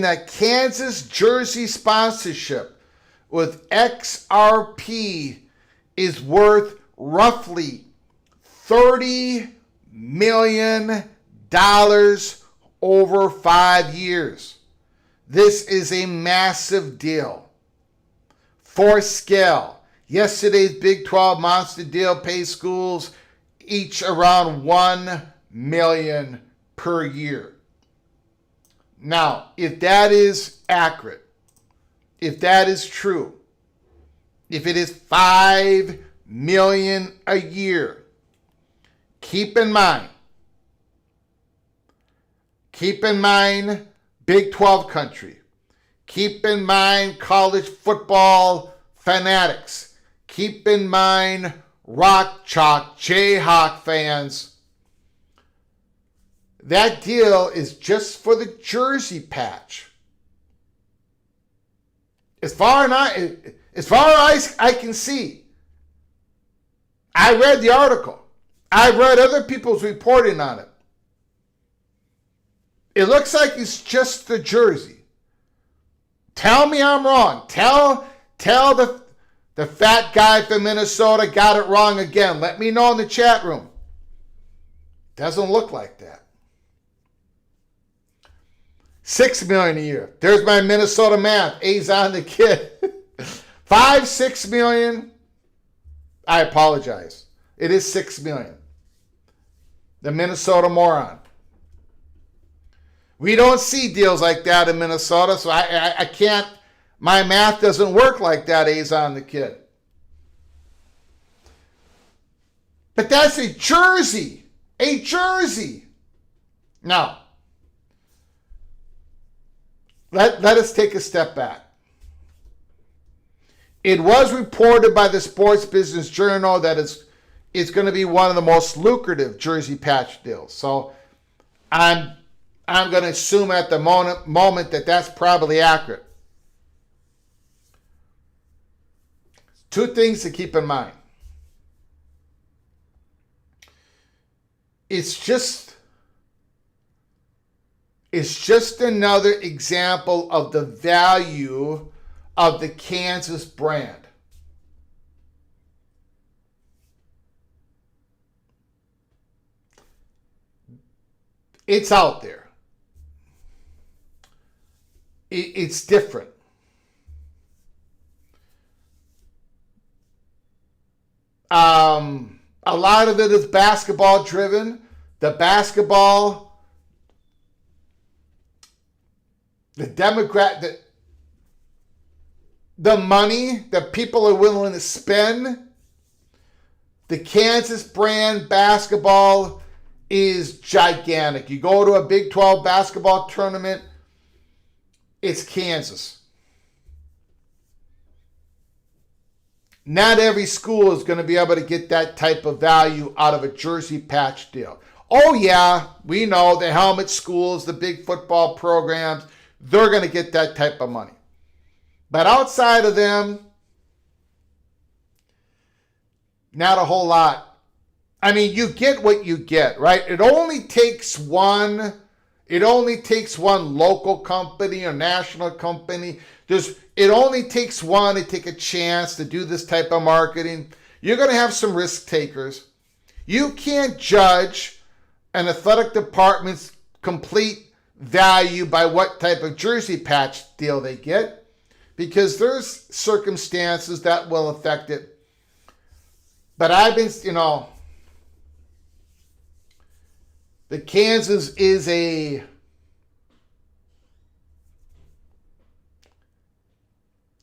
that Kansas jersey sponsorship with XRP is worth roughly $30 million over 5 years. This is a massive deal. For scale, yesterday's Big 12 monster deal pays schools each around $1 million per year. Now, if that is accurate, if that is true, if it is $5 million a year, keep in mind, Big 12 country. Keep in mind college football fanatics. Keep in mind Rock Chalk, Jayhawk fans. That deal is just for the jersey patch. As far as I can see, I read the article. I read other people's reporting on it. It looks like it's just the jersey. Tell me I'm wrong. Tell the fat guy from Minnesota got it wrong again. Let me know in the chat room. Doesn't look like that. $6 million a year. There's my Minnesota math. A's on the kid. $6 million. I apologize. It is $6 million. The Minnesota moron. We don't see deals like that in Minnesota, so I can't. My math doesn't work like that. A's on the kid. But that's a jersey. A jersey. Now, let us take a step back. It was reported by the Sports Business Journal that it's going to be one of the most lucrative jersey patch deals. So I'm going to assume at the moment that that's probably accurate. Two things to keep in mind. It's just another example of the value of the Kansas brand. It's out there. It's different. A lot of it is basketball driven. The money that people are willing to spend, the Kansas brand basketball is gigantic. You go to a Big 12 basketball tournament, it's Kansas. Not every school is going to be able to get that type of value out of a jersey patch deal. Oh yeah, we know the helmet schools, the big football programs, they're going to get that type of money. But outside of them, not a whole lot. I mean, you get what you get, right? It only takes one local company or national company. It only takes one to take a chance to do this type of marketing. You're going to have some risk takers. You can't judge an athletic department's complete value by what type of jersey patch deal they get. because there's circumstances that will affect it. But I've been, the Kansas is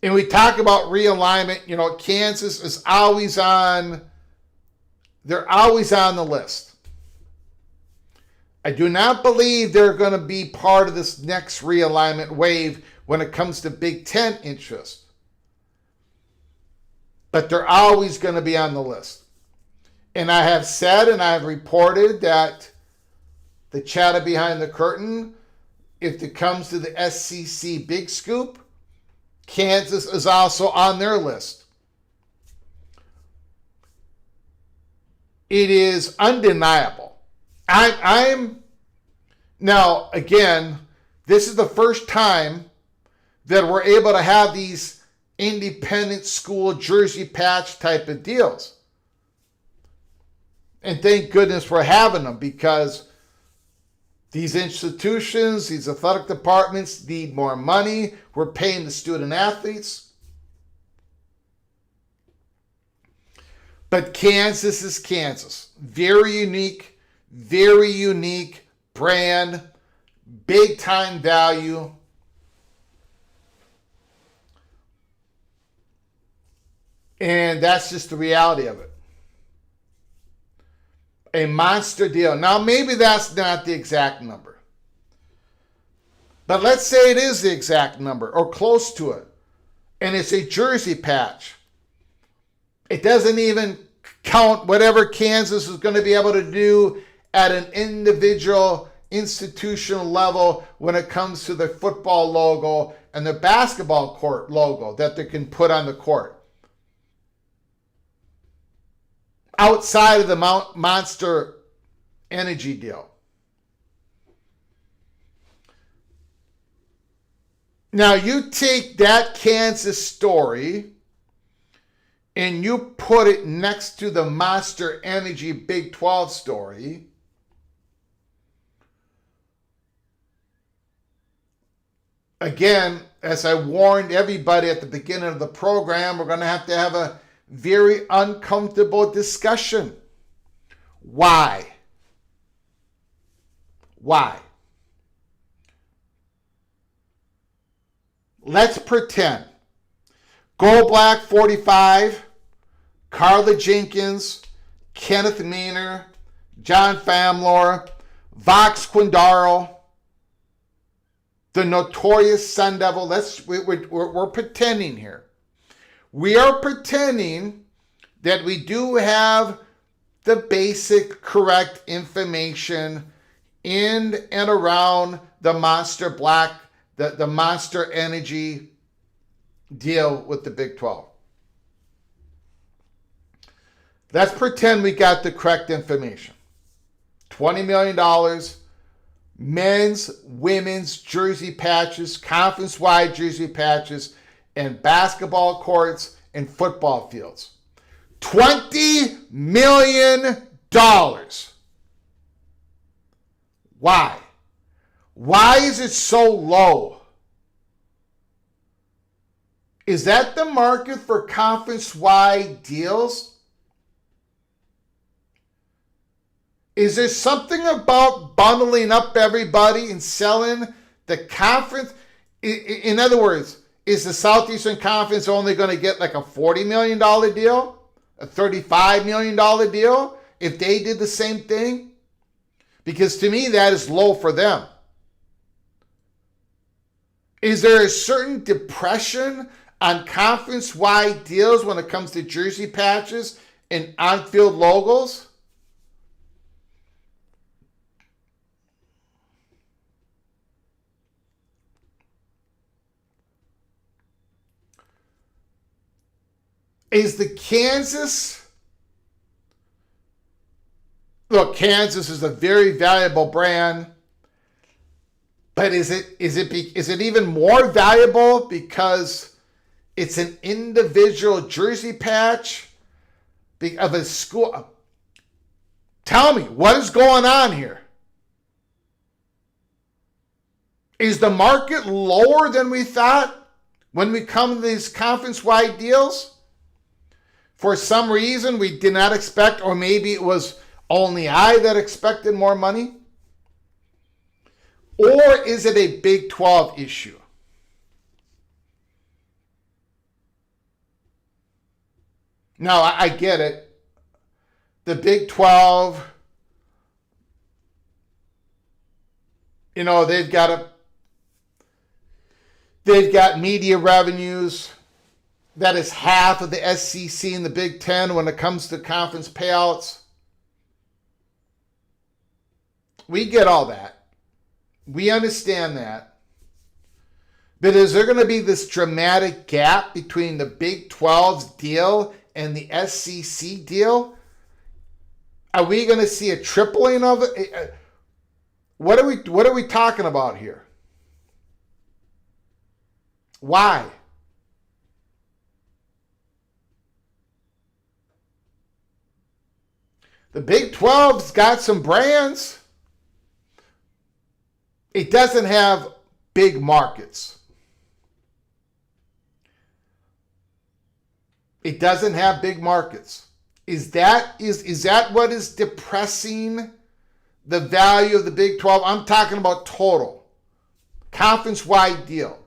and we talk about realignment, Kansas is always they're always on the list. I do not believe they're going to be part of this next realignment wave when it comes to Big Ten interest. But they're always going to be on the list. And I have said and I have reported that the chatter behind the curtain, if it comes to the SEC Big Scoop, Kansas is also on their list. It is undeniable. Now, again, this is the first time that we're able to have these independent school jersey patch type of deals. And thank goodness we're having them, because these institutions, these athletic departments need more money. We're paying the student athletes. But Kansas is Kansas. Very unique brand, big time value. And that's just the reality of it. A monster deal. Now, maybe that's not the exact number. But let's say it is the exact number or close to it. And it's a jersey patch. It doesn't even count whatever Kansas is going to be able to do at an individual institutional level when it comes to the football logo and the basketball court logo that they can put on the court. Outside of the Monster Energy deal. Now you take that Kansas story and you put it next to the Monster Energy Big 12 story. Again, as I warned everybody at the beginning of the program, we're going to have a very uncomfortable discussion. Why? Let's pretend Go Black 45, Carla Jenkins, Kenneth Maynor, John Famlor, Vox Quindaro, the notorious Sun Devil. We're pretending here. We are pretending that we do have the basic correct information in and around the Monster Black, the Monster Energy deal with the Big 12. Let's pretend we got the correct information. $20 million, men's, women's jersey patches, conference-wide jersey patches, and basketball courts and football fields. $20 million. Why? Why is it so low? Is that the market for conference-wide deals? Is there something about bundling up everybody and selling the conference? In other words, is the Southeastern Conference only going to get like a $40 million deal? A $35 million deal? If they did the same thing? Because to me, that is low for them. Is there a certain depression on conference-wide deals when it comes to jersey patches and on-field logos? Is the Kansas... Look, Kansas is a very valuable brand, but is it even more valuable because it's an individual jersey patch of a school? Tell me, what is going on here? Is the market lower than we thought? When we come to these conference-wide deals, for some reason we did not expect, or maybe it was only I that expected more money? Or is it a Big 12 issue? Now, I get it. The Big 12, they've got media revenues that is half of the SEC and the Big 10 when it comes to conference payouts. We get all that. We understand that. But is there going to be this dramatic gap between the Big 12's deal and the SEC deal? Are we going to see a tripling of it? What are we talking about here? Why? The Big 12's got some brands. It doesn't have big markets. It doesn't have big markets. Is that what is depressing the value of the Big 12? I'm talking about total. Conference-wide deal.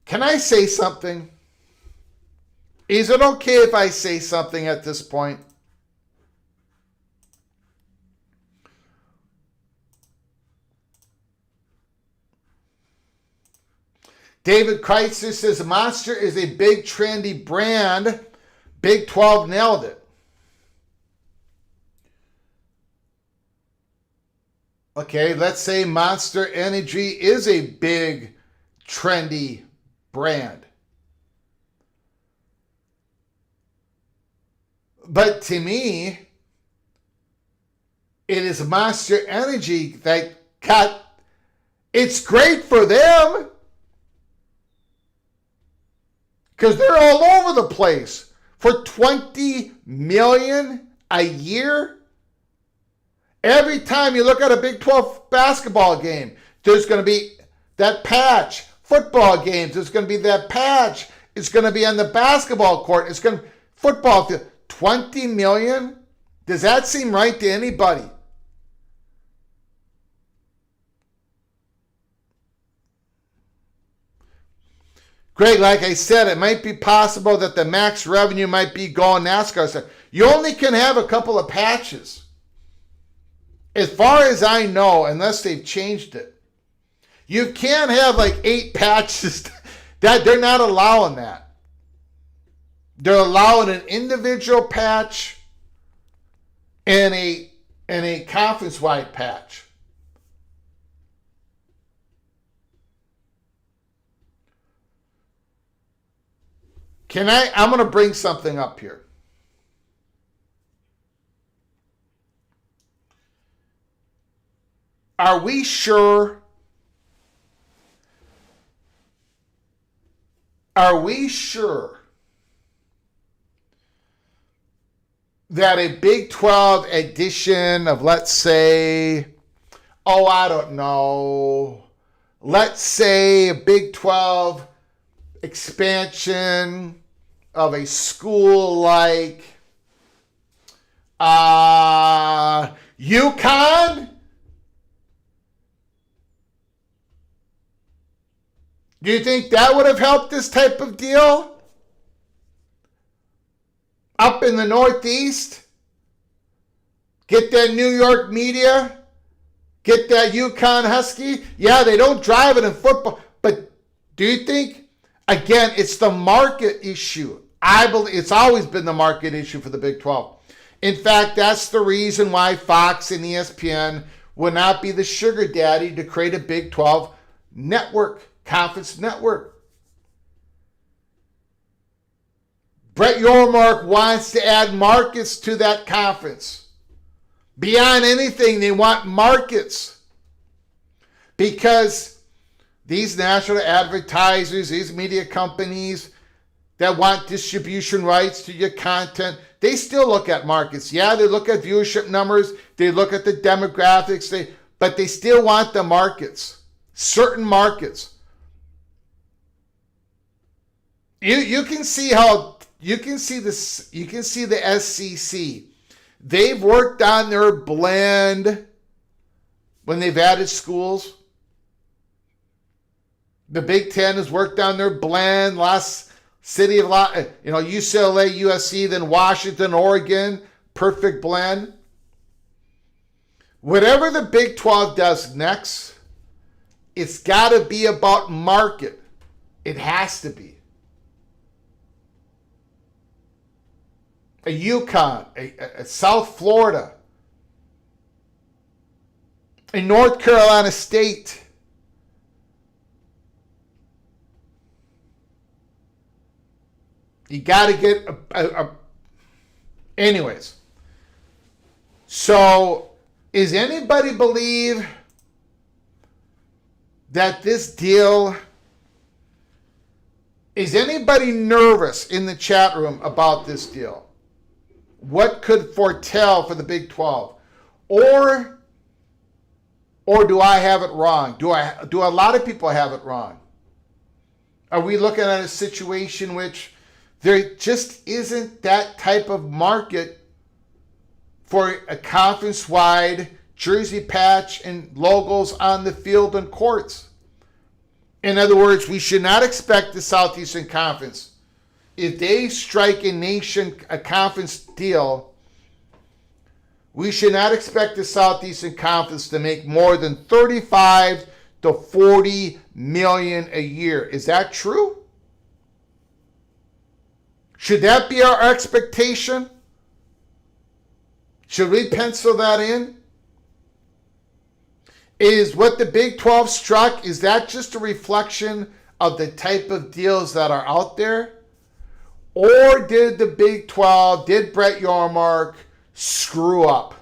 Can I say something? Is it okay if I say something at this point? David Kreitzer says Monster is a big trendy brand. Big 12 nailed it. Okay, let's say Monster Energy is a big trendy brand. But to me, it is Monster Energy that it's great for them. Because they're all over the place. For $20 million a year, every time you look at a Big 12 basketball game, there's going to be that patch. Football games, there's going to be that patch. It's going to be on the basketball court. It's going to football field. $20 million? Does that seem right to anybody? Greg, like I said, it might be possible that the max revenue might be going NASCAR style. You only can have a couple of patches. As far as I know, unless they've changed it. You can't have like 8 patches. That they're not allowing that. They're allowing an individual patch and a conference-wide patch. I'm going to bring something up here. Are we sure? Are we sure that a Big 12 edition of, let's say, I don't know, let's say a Big 12 expansion of a school like UConn? Do you think that would have helped this type of deal? Up in the Northeast? Get that New York media? Get that UConn Husky? Yeah, they don't drive it in football. But do you think, again, it's the market issue. I believe it's always been the market issue for the Big 12. In fact, that's the reason why Fox and ESPN would not be the sugar daddy to create a Big 12 network. Conference network. Brett Yormark wants to add markets to that conference. Beyond anything, they want markets. Because these national advertisers, these media companies that want distribution rights to your content, they still look at markets. Yeah, they look at viewership numbers. They look at the demographics. but they still want the markets, certain markets. You can see how you can see this. You can see the SEC. They've worked on their blend when they've added schools. The Big Ten has worked on their blend. UCLA, USC, then Washington, Oregon. Perfect blend. Whatever the Big 12 does next, it's got to be about market. It has to be. A UConn, a South Florida, a North Carolina State. You got to get anyways. So, is anybody believe that this deal, is anybody nervous in the chat room about this deal? What could foretell for the Big 12? Or do I have it wrong? Do a lot of people have it wrong? Are we looking at a situation which there just isn't that type of market for a conference-wide jersey patch and logos on the field and courts? In other words, we should not expect the Southeastern Conference, if they strike a conference deal, we should not expect the Southeastern Conference to make more than 35 to 40 million a year. Is that true? Should that be our expectation? Should we pencil that in? Is what the Big 12 struck, is that just a reflection of the type of deals that are out there? Or did the Big 12, did Brett Yormark screw up?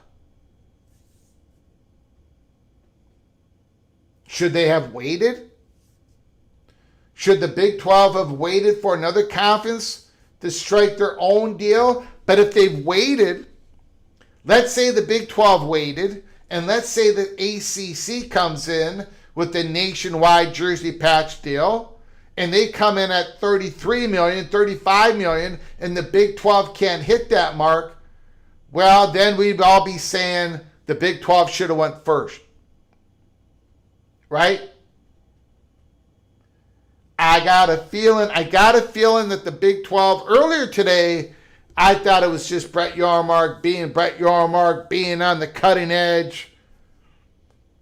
Should they have waited? Should the Big 12 have waited for another conference to strike their own deal? But if they've waited, let's say the Big 12 waited, and let's say the ACC comes in with the nationwide jersey patch deal, and they come in at 33 million, 35 million, and the Big 12 can't hit that mark, well, then we'd all be saying the Big 12 should have went first. Right? I got a feeling that the Big 12, earlier today, I thought it was just Brett Yormark being on the cutting edge.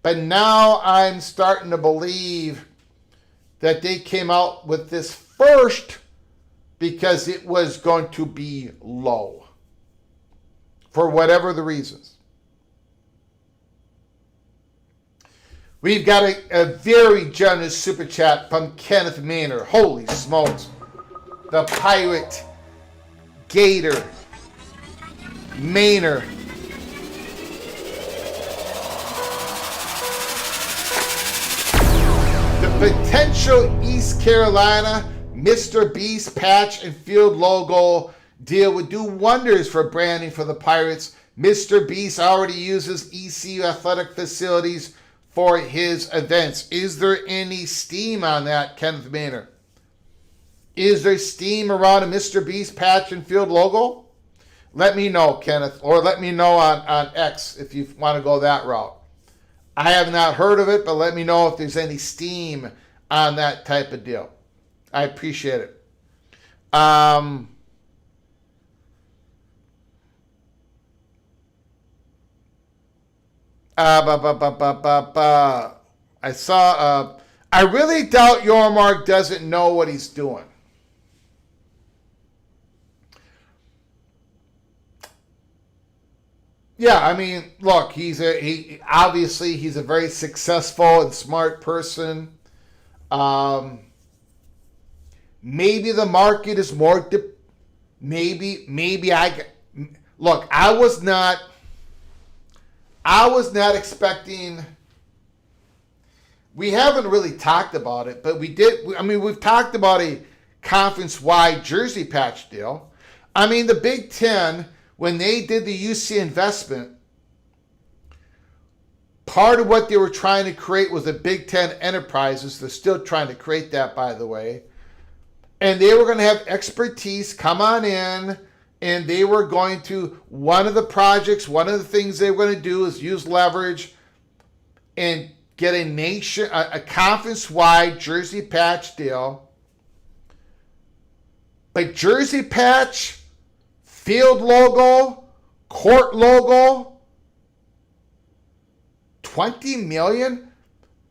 But now I'm starting to believe that they came out with this first because it was going to be low. For whatever the reasons. We've got a very generous super chat from Kenneth Mohr. Holy smokes. The Pirate Gator Mohr. The potential East Carolina Mr. Beast patch and field logo deal would do wonders for branding for the Pirates. Mr. Beast already uses ECU athletic facilities for his events. Is there any steam on that, Kenneth Mohr? Is there steam around a Mr. Beast patch and field logo? Let me know, Kenneth, or let me know on X if you want to go that route. I have not heard of it, but let me know if there's any steam on that type of deal. I appreciate it. I saw, I really doubt Yormark doesn't know what he's doing. Yeah, I mean, look, obviously he's a very successful and smart person. Maybe the market is more, I was not expecting, we haven't really talked about it, but we've talked about a conference-wide jersey patch deal. I mean, the Big Ten, when they did the UC investment, part of what they were trying to create was the Big Ten Enterprises. They're still trying to create that, by the way. And they were going to have expertise come on in, and they were going to, one of the projects, one of the things they were going to do is use leverage and get a conference-wide jersey patch deal. But jersey patch, field logo, court logo, $20 million?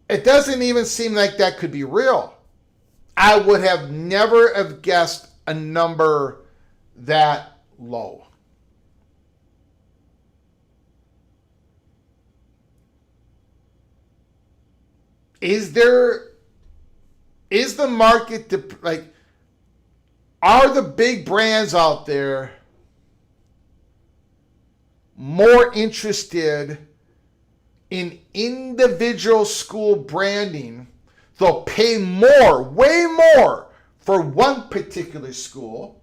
It doesn't even seem like that could be real. I would have never have guessed a number that low. Is the market, are the big brands out there more interested in individual school branding? They'll pay more, way more, for one particular school.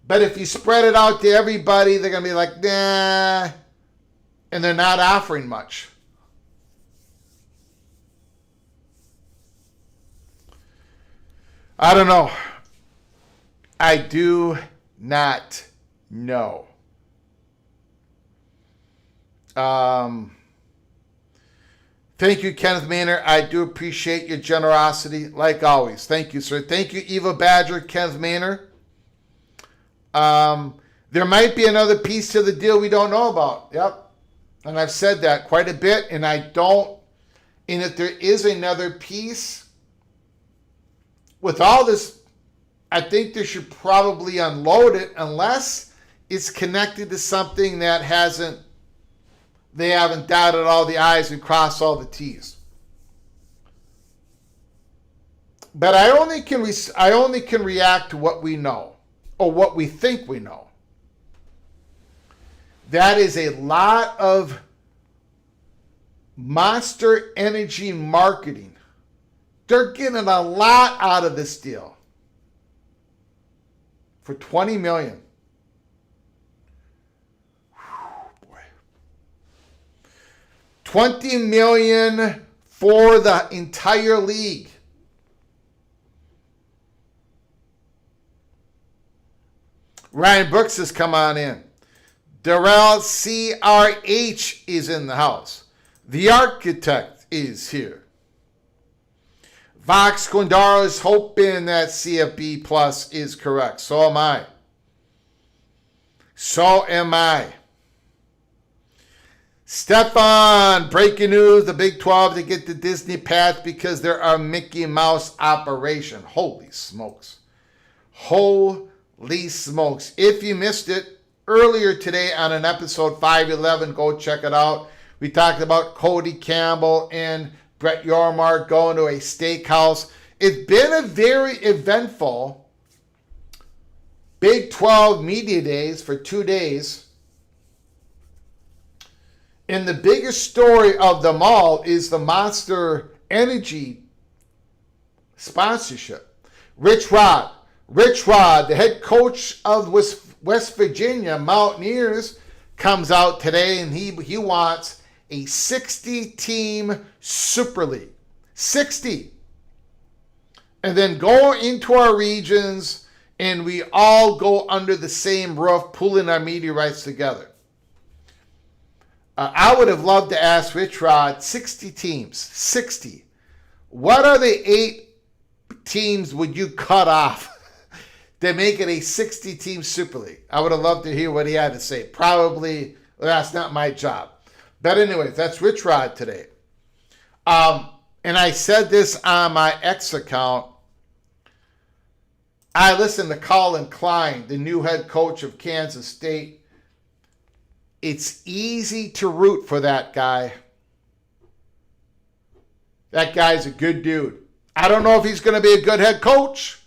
But if you spread it out to everybody, they're going to be like, nah, and they're not offering much. I don't know. I do not know. Thank you, Kenneth Maynard. I do appreciate your generosity, like always. Thank you, sir. Thank you, Eva Badger, Kenneth Maynard. There might be another piece to the deal we don't know about. Yep. And I've said that quite a bit, and if there is another piece, with all this, I think they should probably unload it unless it's connected to something that they haven't dotted all the I's and crossed all the T's. But I only can react to what we know, or what we think we know. That is a lot of Monster Energy marketing. They're getting a lot out of this deal for $20 million. Whew, boy. $20 million for the entire league. Ryan Brooks has come on in. Darrell CRH is in the house. The architect is here. Vox Condaro is hoping that CFB Plus is correct. So am I. So am I. Stefan, breaking news, the Big 12 to get the Disney pass because there are Mickey Mouse operation. Holy smokes. Holy smokes. If you missed it earlier today on an episode 511, go check it out. We talked about Cody Campbell and Brett Yormark going to a steakhouse. It's been a very eventful Big 12 media days for 2 days. And the biggest story of them all is the Monster Energy sponsorship. Rich Rod, the head coach of West Virginia Mountaineers, comes out today and he wants a 60-team Super League. 60. And then go into our regions and we all go under the same roof, pooling our media rights together. I would have loved to ask Rich Rod, 60 teams, 60. What are the 8 teams would you cut off to make it a 60-team Super League? I would have loved to hear what he had to say. Probably, that's not my job. But anyways, that's Rich Rod today. And I said this on my X account. I listened to Colin Klein, the new head coach of Kansas State. It's easy to root for that guy. That guy's a good dude. I don't know if he's going to be a good head coach.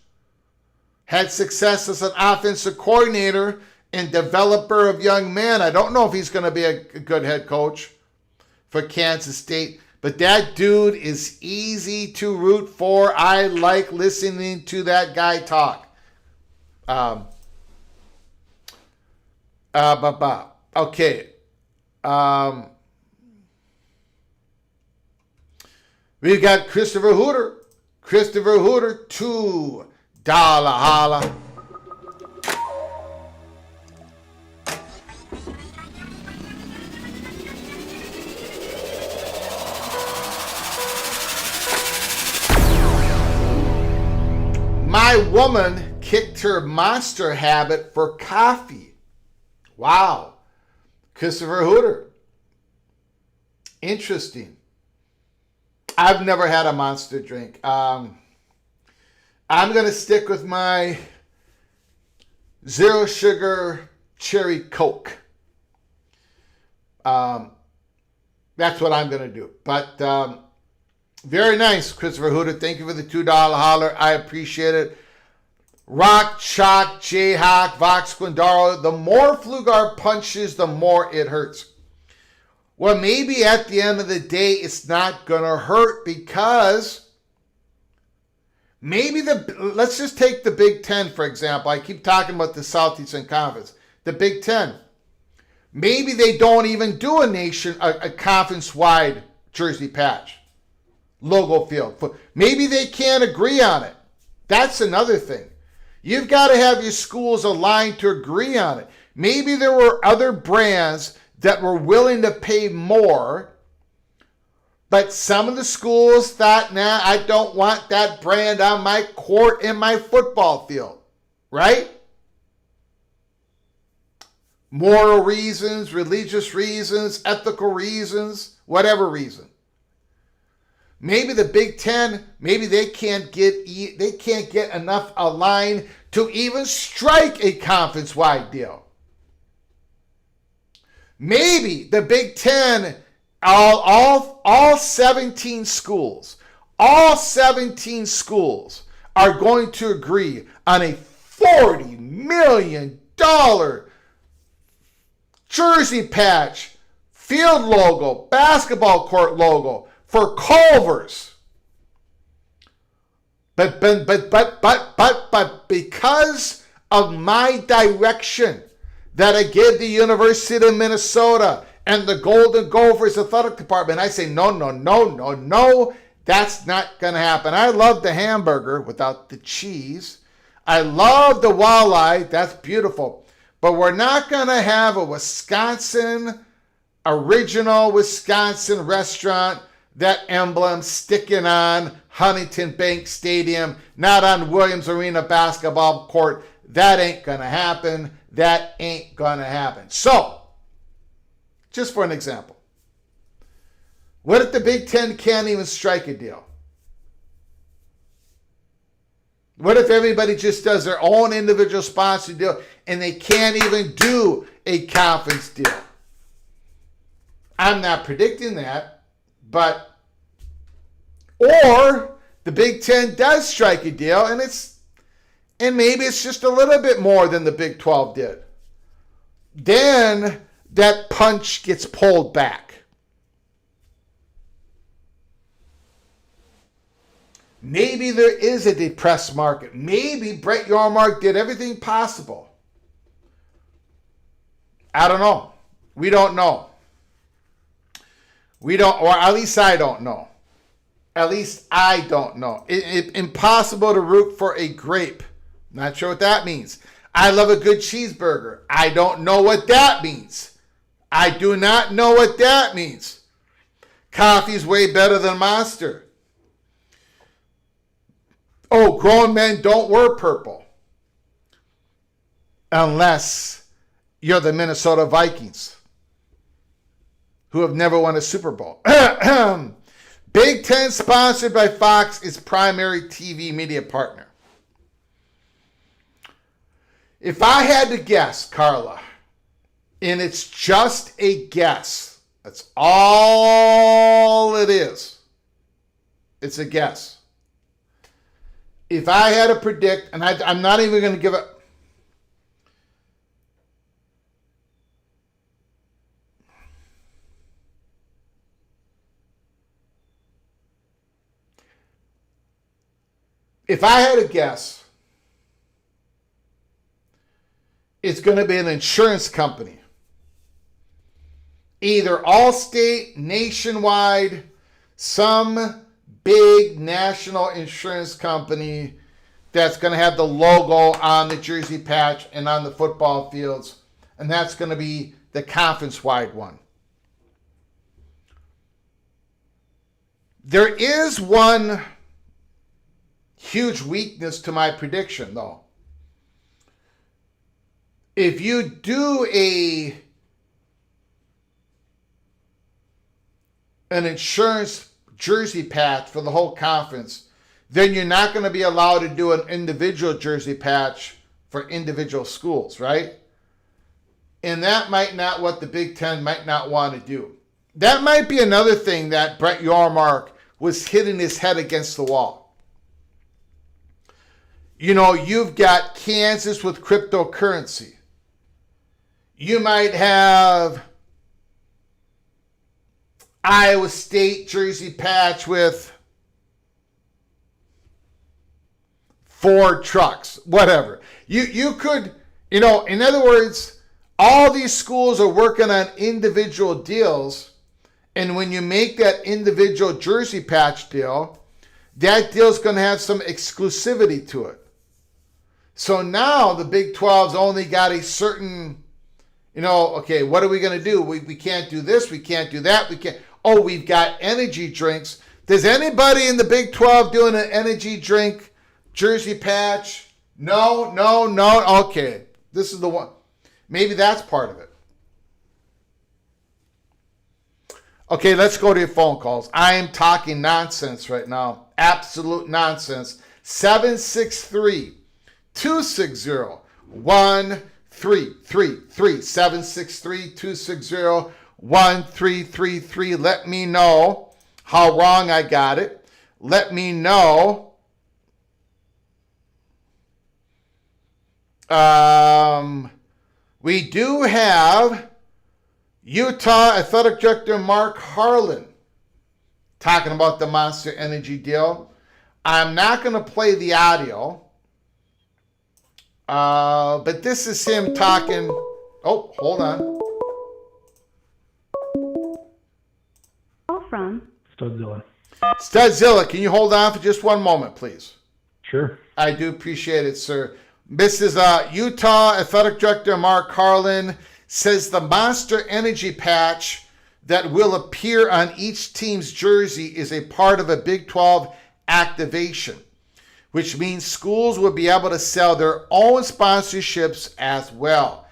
Had success as an offensive coordinator and developer of young men. I don't know if he's going to be a good head coach for Kansas State. But that dude is easy to root for. I like listening to that guy talk. Okay. We got Christopher Hooter. Christopher Hooter, $2 holla. My woman kicked her monster habit for coffee. Wow. Christopher Hooter. Interesting. I've never had a monster drink. I'm going to stick with my zero sugar cherry Coke. That's what I'm going to do. But very nice, Christopher Hooter. Thank you for the $2 holler. I appreciate it. Rock, Chalk, Jayhawk, Vox Quindaro. The more Flugar punches, the more it hurts. Well, maybe at the end of the day, it's not going to hurt because maybe let's just take the Big Ten, for example. I keep talking about the Southeastern Conference. The Big Ten. Maybe they don't even do a conference-wide jersey patch, logo field. Maybe they can't agree on it. That's another thing. You've got to have your schools aligned to agree on it. Maybe there were other brands that were willing to pay more, but some of the schools thought, nah, I don't want that brand on my court in my football field, right? Moral reasons, religious reasons, ethical reasons, whatever reason. Maybe the Big Ten, maybe they can't get enough aligned to even strike a conference-wide deal. Maybe the Big Ten, all 17 schools, are going to agree on a $40 million jersey patch, field logo, basketball court logo for Culver's. But because of my direction that I give the University of Minnesota and the Golden Gophers athletic department, I say, no, that's not going to happen. I love the hamburger without the cheese. I love the walleye. That's beautiful. But we're not going to have a original Wisconsin restaurant, that emblem sticking on Huntington Bank Stadium, not on Williams Arena basketball court. That ain't going to happen. So, just for an example, what if the Big Ten can't even strike a deal? What if everybody just does their own individual sponsor deal and they can't even do a conference deal? I'm not predicting that, or the Big Ten does strike a deal and maybe it's just a little bit more than the Big 12 did. Then that punch gets pulled back. Maybe there is a depressed market. Maybe Brett Yormark did everything possible. I don't know. We don't know. Or at least I don't know. Impossible to root for a grape. Not sure what that means. I love a good cheeseburger. I don't know what that means. I do not know what that means. Coffee's way better than Monster. Oh, grown men don't wear purple. Unless you're the Minnesota Vikings, who have never won a Super Bowl. Big Ten, sponsored by Fox, is primary TV media partner. If I had to guess, Carla, and it's just a guess, that's all it is. It's a guess. If I had to predict, and I'm not even going to give it. If I had to guess, it's going to be an insurance company. Either Allstate, Nationwide, some big national insurance company that's going to have the logo on the jersey patch and on the football fields, and that's going to be the conference-wide one. There is one huge weakness to my prediction, though. If you do an insurance jersey patch for the whole conference, then you're not going to be allowed to do an individual jersey patch for individual schools, right? And that might not what the Big Ten might not want to do. That might be another thing that Brett Yormark was hitting his head against the wall. You know, you've got Kansas with cryptocurrency. You might have Iowa State jersey patch with Ford trucks, whatever. You could, you know, in other words, all these schools are working on individual deals, and when you make that individual jersey patch deal, that deal's going to have some exclusivity to it. So now the Big 12's only got a certain, you know, okay, what are we going to do? We can't do this, we can't do that, we can't. Oh, we've got energy drinks. Does anybody in the Big 12 doing an energy drink jersey patch? No. Okay, this is the one. Maybe that's part of it. Okay, let's go to your phone calls. I am talking nonsense right now. Absolute nonsense. 763-260-1333. 763-260-1333. Let me know how wrong I got it. Let me know. We do have Utah Athletic Director Mark Harlan talking about the Monster Energy deal. I'm not going to play the audio, but this is him talking. Oh, hold on. Call from Studzilla. Studzilla, can you hold on for just one moment, please? Sure. I do appreciate it, sir. This is Utah Athletic Director Mark Harlan says the Monster Energy patch that will appear on each team's jersey is a part of a Big 12 activation, which means schools will be able to sell their own sponsorships as well.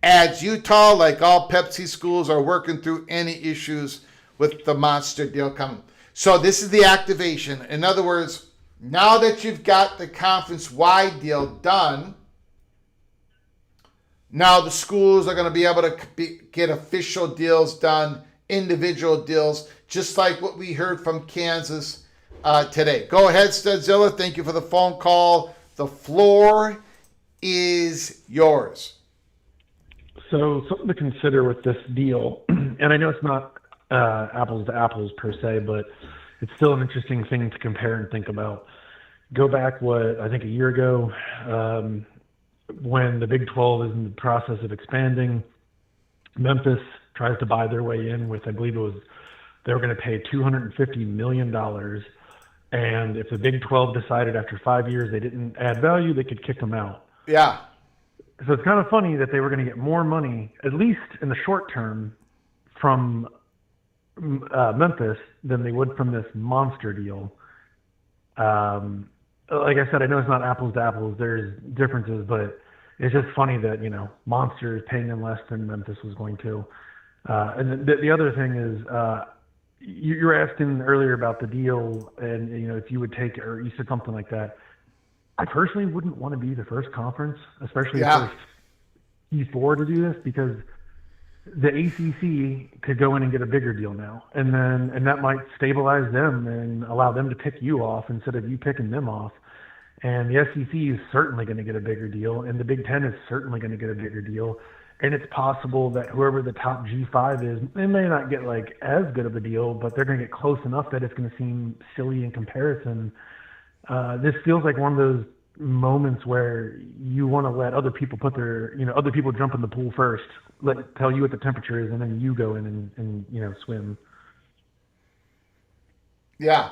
Adds Utah, like all Pepsi schools, are working through any issues with the Monster deal coming. So this is the activation. In other words, now that you've got the conference-wide deal done, now the schools are going to be able to get official deals done, individual deals, just like what we heard from Kansas today. Go ahead, Studzilla. Thank you for the phone call. The floor is yours. So something to consider with this deal, and I know it's not apples to apples per se, but it's still an interesting thing to compare and think about. Go back, I think a year ago, when the Big 12 is in the process of expanding, Memphis tries to buy their way in with, I believe it was, they were going to pay $250 million. And if the Big 12 decided after 5 years they didn't add value, they could kick them out. Yeah. So it's kind of funny that they were going to get more money, at least in the short term, from Memphis than they would from this Monster deal. Like I said, I know it's not apples to apples. There's differences, but it's just funny that, you know, Monster is paying them less than Memphis was going to. And the other thing is, you were asking earlier about the deal and, you know, if you would take, or you said something like that. I personally wouldn't want to be the first conference, especially the first E4 to do this, because the ACC could go in and get a bigger deal now, and that might stabilize them and allow them to pick you off instead of you picking them off. And the SEC is certainly going to get a bigger deal, and the Big Ten is certainly going to get a bigger deal. And it's possible that whoever the top G5 is, they may not get like as good of a deal, but they're going to get close enough that it's going to seem silly in comparison. This feels like one of those moments where you want to let other people other people jump in the pool first, tell you what the temperature is, and then you go in and swim. Yeah.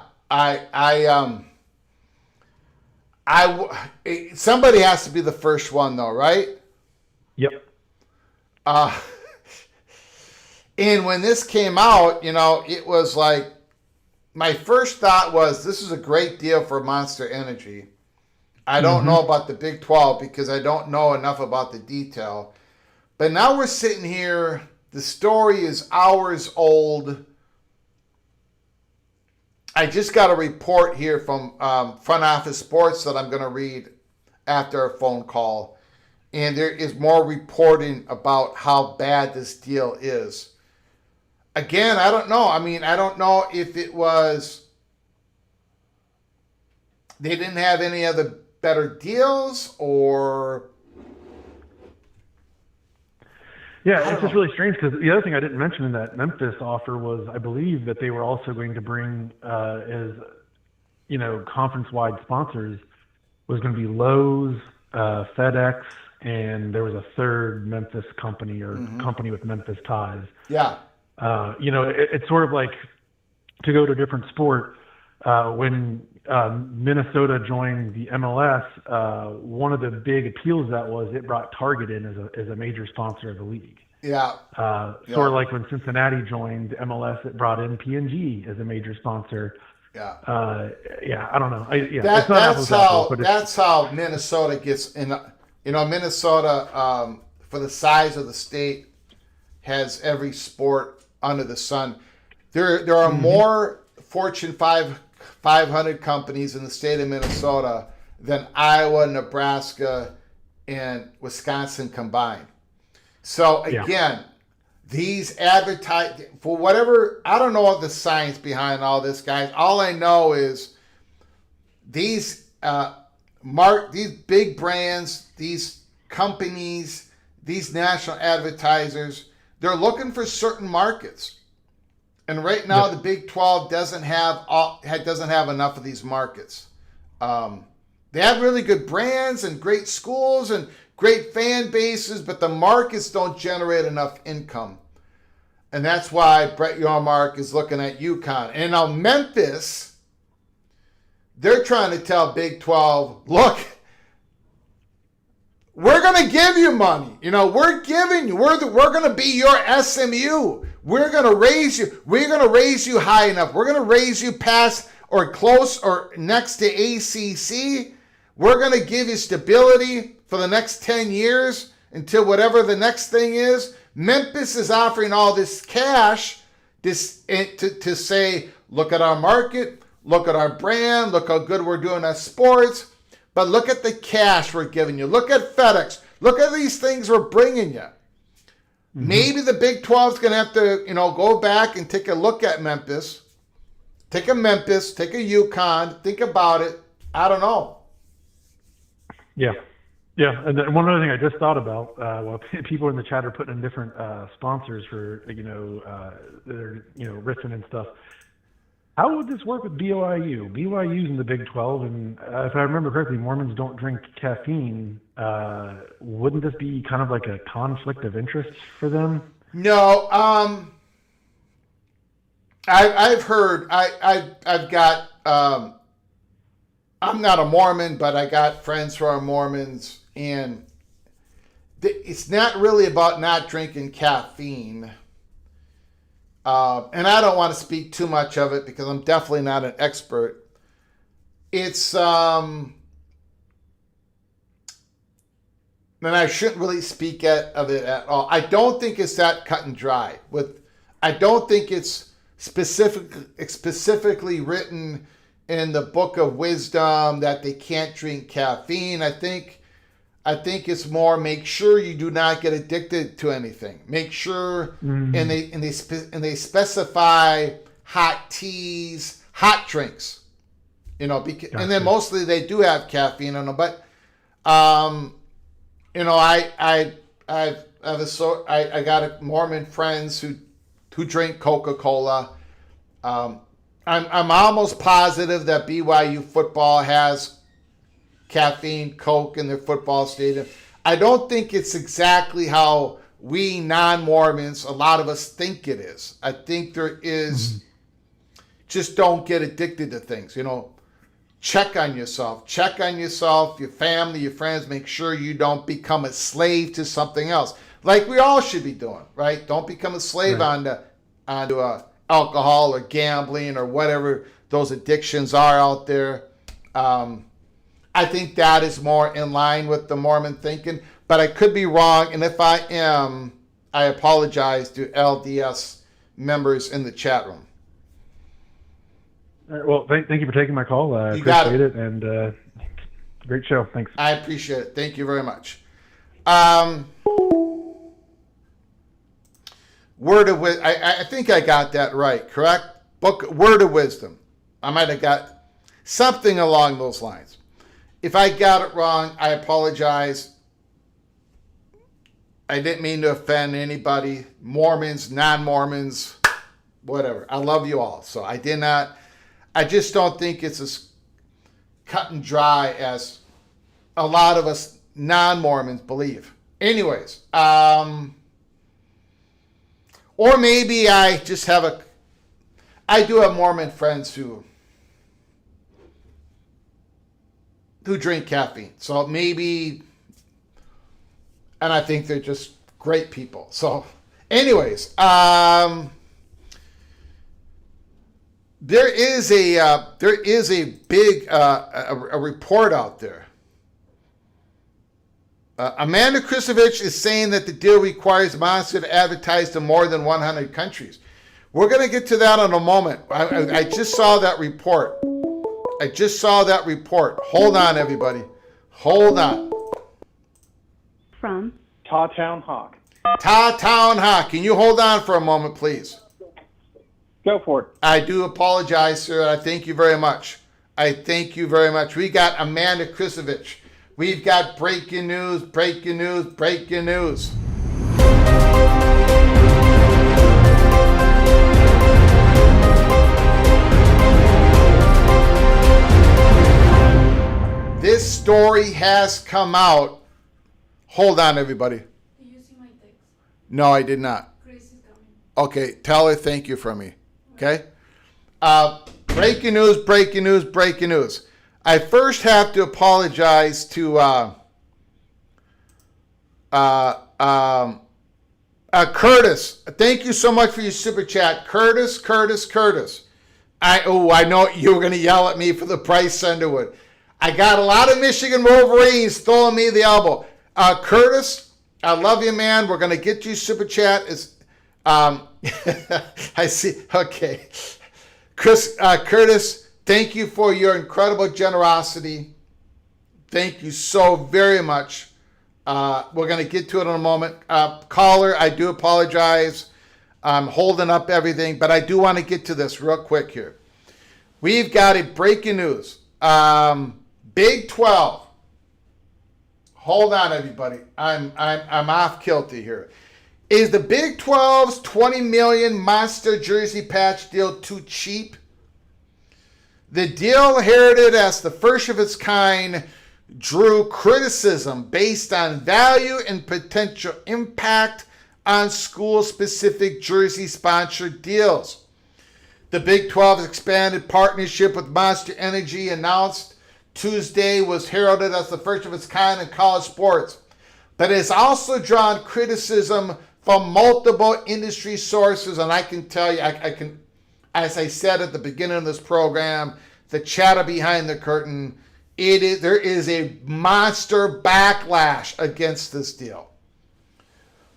Somebody has to be the first one though, right? Yep. And when this came out, it was like, my first thought was, this is a great deal for Monster Energy. I don't know about the Big 12 because I don't know enough about the detail. But now we're sitting here. The story is hours old. I just got a report here from Front Office Sports that I'm going to read after a phone call. And there is more reporting about how bad this deal is. Again, I don't know. I mean, I don't know if it was they didn't have any other better deals or... Yeah, it's just really strange because the other thing I didn't mention in that Memphis offer was I believe that they were also going to bring as conference-wide sponsors was going to be Lowe's, FedEx, and there was a third Memphis company or company with Memphis ties. Yeah. It's sort of like, to go to a different sport, when Minnesota joined the MLS, one of the big appeals that was it brought Target in as a major sponsor of the league. Yeah. Sort of like when Cincinnati joined MLS, it brought in P&G as a major sponsor. Yeah. I don't know. That's how Minnesota gets in. Minnesota, for the size of the state, has every sport under the sun. There are more Fortune 500 companies in the state of Minnesota than Iowa, Nebraska, and Wisconsin combined. So again, these advertise for whatever, I don't know what the science behind all this, guys. All I know is these big brands, these companies, these national advertisers, they're looking for certain markets. And right now, the Big 12 doesn't have enough of these markets. They have really good brands and great schools and great fan bases, but the markets don't generate enough income. And that's why Brett Yormark is looking at UConn. And now Memphis, they're trying to tell Big 12, look, we're going to give you money. We're giving you. We're going to be your SMU. We're going to raise you. We're going to raise you high enough. We're going to raise you past or close or next to ACC. We're going to give you stability for the next 10 years until whatever the next thing is. Memphis is offering all this cash to say, look at our market, look at our brand, look how good we're doing at sports. But look at the cash we're giving you. Look at FedEx. Look at these things we're bringing you. Maybe the Big 12 is going to have to, go back and take a look at Memphis. Take a UConn. Think about it. I don't know. Yeah. Yeah. And then one other thing I just thought about, people in the chat are putting in different sponsors for, their, written and stuff. How would this work with BYU? BYU's in the Big 12, and if I remember correctly, Mormons don't drink caffeine. Wouldn't this be kind of like a conflict of interest for them? No. I've heard. I've got. I'm not a Mormon, but I got friends who are Mormons, and it's not really about not drinking caffeine. And I don't want to speak too much of it because I'm definitely not an expert. It's, and I shouldn't really speak of it at all. I don't think it's that cut and dry. I don't think it's specifically written in the Book of Wisdom that they can't drink caffeine. I think it's more make sure you do not get addicted to anything. Make sure, and they specify hot teas, hot drinks, because, and then mostly they do have caffeine in them. But I got Mormon friends who drink Coca-Cola. I'm almost positive that BYU football has caffeine, Coke in their football stadium. I don't think it's exactly how we non-Mormons, a lot of us think it is. I think there is just don't get addicted to things. Check on yourself. Check on yourself, your family, your friends. Make sure you don't become a slave to something else, like we all should be doing, right? Don't become a slave onto alcohol or gambling or whatever those addictions are out there. I think that is more in line with the Mormon thinking, but I could be wrong. And if I am, I apologize to LDS members in the chat room. All right, well, thank you for taking my call. I appreciate it, and great show. Thanks. I appreciate it. Thank you very much. Word of Wisdom. I think I got that right, correct? Word of Wisdom. I might have got something along those lines. If I got it wrong, I apologize. I didn't mean to offend anybody, Mormons, non-Mormons, whatever. I love you all. So I did not. I just don't think it's as cut and dry as a lot of us non-Mormons believe. Anyways, or maybe I just have I do have Mormon friends who drink caffeine. So maybe, and I think they're just great people. So anyways, there is a big a report out there. Amanda Krisovich is saying that the deal requires Monster to advertise to more than 100 countries. We're going to get to that in a moment. I just saw that report. Hold on, everybody. Hold on. From Tawtown Hawk. Tawtown Hawk. Can you hold on for a moment, please? Go for it. I do apologize, sir. I thank you very much. We got Amanda Krisovich. We've got breaking news. This story has come out. Hold on, everybody. Did you see my text? No, I did not. Grace is coming. Okay, tell her thank you from me. Okay? Breaking news. I first have to apologize to Curtis. Thank you so much for your super chat. Curtis. I know you were going to yell at me for the Price Underwood. I got a lot of Michigan Wolverines throwing me the elbow. Curtis, I love you, man. We're going to get you super chat. I see. Okay. Curtis, thank you for your incredible generosity. Thank you so very much. We're going to get to it in a moment. Caller, I do apologize. I'm holding up everything, but I do want to get to this real quick here. We've got a breaking news. Big 12. Hold on, everybody. I'm off kilter here. Is the Big 12's $20 million monster jersey patch deal too cheap? The deal, heralded as the first of its kind, drew criticism based on value and potential impact on school-specific jersey sponsor deals. The Big 12's expanded partnership with Monster Energy, announced Tuesday, was heralded as the first of its kind in college sports, but it has also drawn criticism from multiple industry sources. And I can tell you, I can, as I said at the beginning of this program, the chatter behind the curtain, there is a monster backlash against this deal.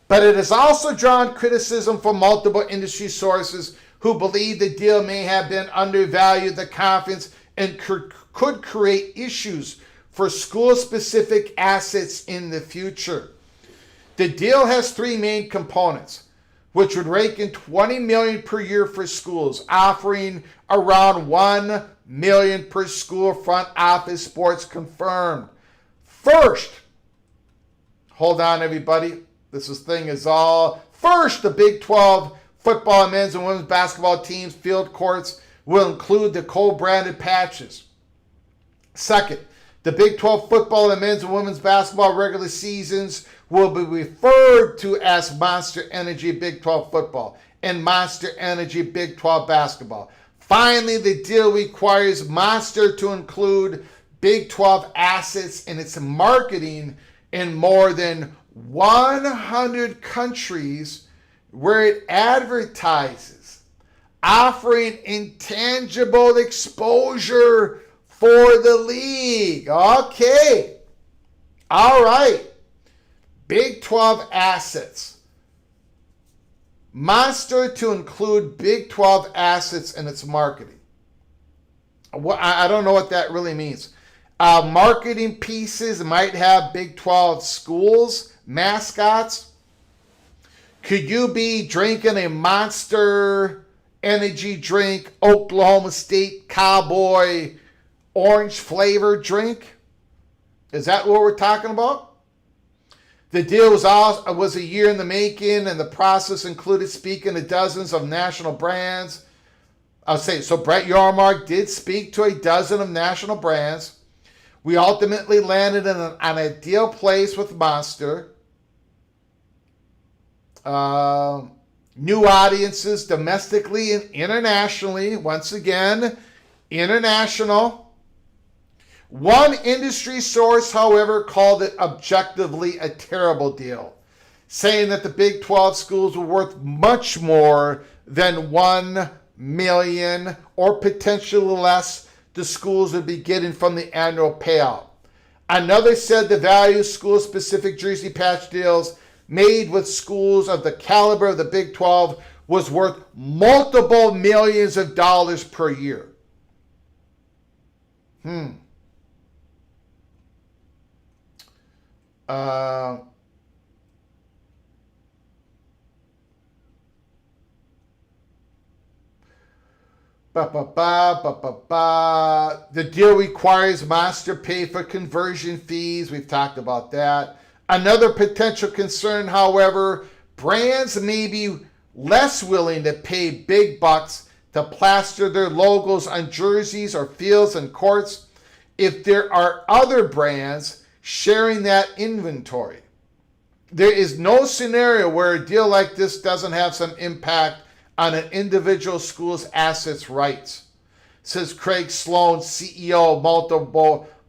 But it has also drawn criticism from multiple industry sources who believe the deal may have been undervalued the conference and could create issues for school-specific assets in the future. The deal has three main components, which would rake in $20 million per year for schools, offering around $1 million per school front office, sports confirmed. First, hold on, everybody. First, the Big 12 football and men's and women's basketball teams' field courts will include the co-branded patches. Second, the Big 12 football and men's and women's basketball regular seasons will be referred to as Monster Energy Big 12 football and Monster Energy Big 12 basketball. Finally, the deal requires Monster to include Big 12 assets in its marketing in more than 100 countries where it advertises, offering intangible exposure for the league. Okay. All right. Big 12 assets. Monster to include Big 12 assets in its marketing. I don't know what that really means. Marketing pieces might have Big 12 schools, mascots. Could you be drinking a Monster energy drink, Oklahoma State Cowboy orange flavor drink? Is that what we're talking about? The deal was a year in the making, and the process included speaking to dozens of national brands. I'll say, so Brett Yormark did speak to a dozen of national brands. We ultimately landed on a deal place with Monster. New audiences domestically and internationally. Once again, international. One industry source, however, called it objectively a terrible deal, saying that the Big 12 schools were worth much more than $1 million or potentially less the schools would be getting from the annual payout. Another said the value of school-specific jersey patch deals made with schools of the caliber of the Big 12 was worth multiple millions of dollars per year. The deal requires Monster pay for conversion fees. We've talked about that. Another potential concern, however, brands may be less willing to pay big bucks to plaster their logos on jerseys or fields and courts if there are other brands sharing that inventory. There is no scenario where a deal like this doesn't have some impact on an individual school's assets rights, says Craig Sloan, CEO,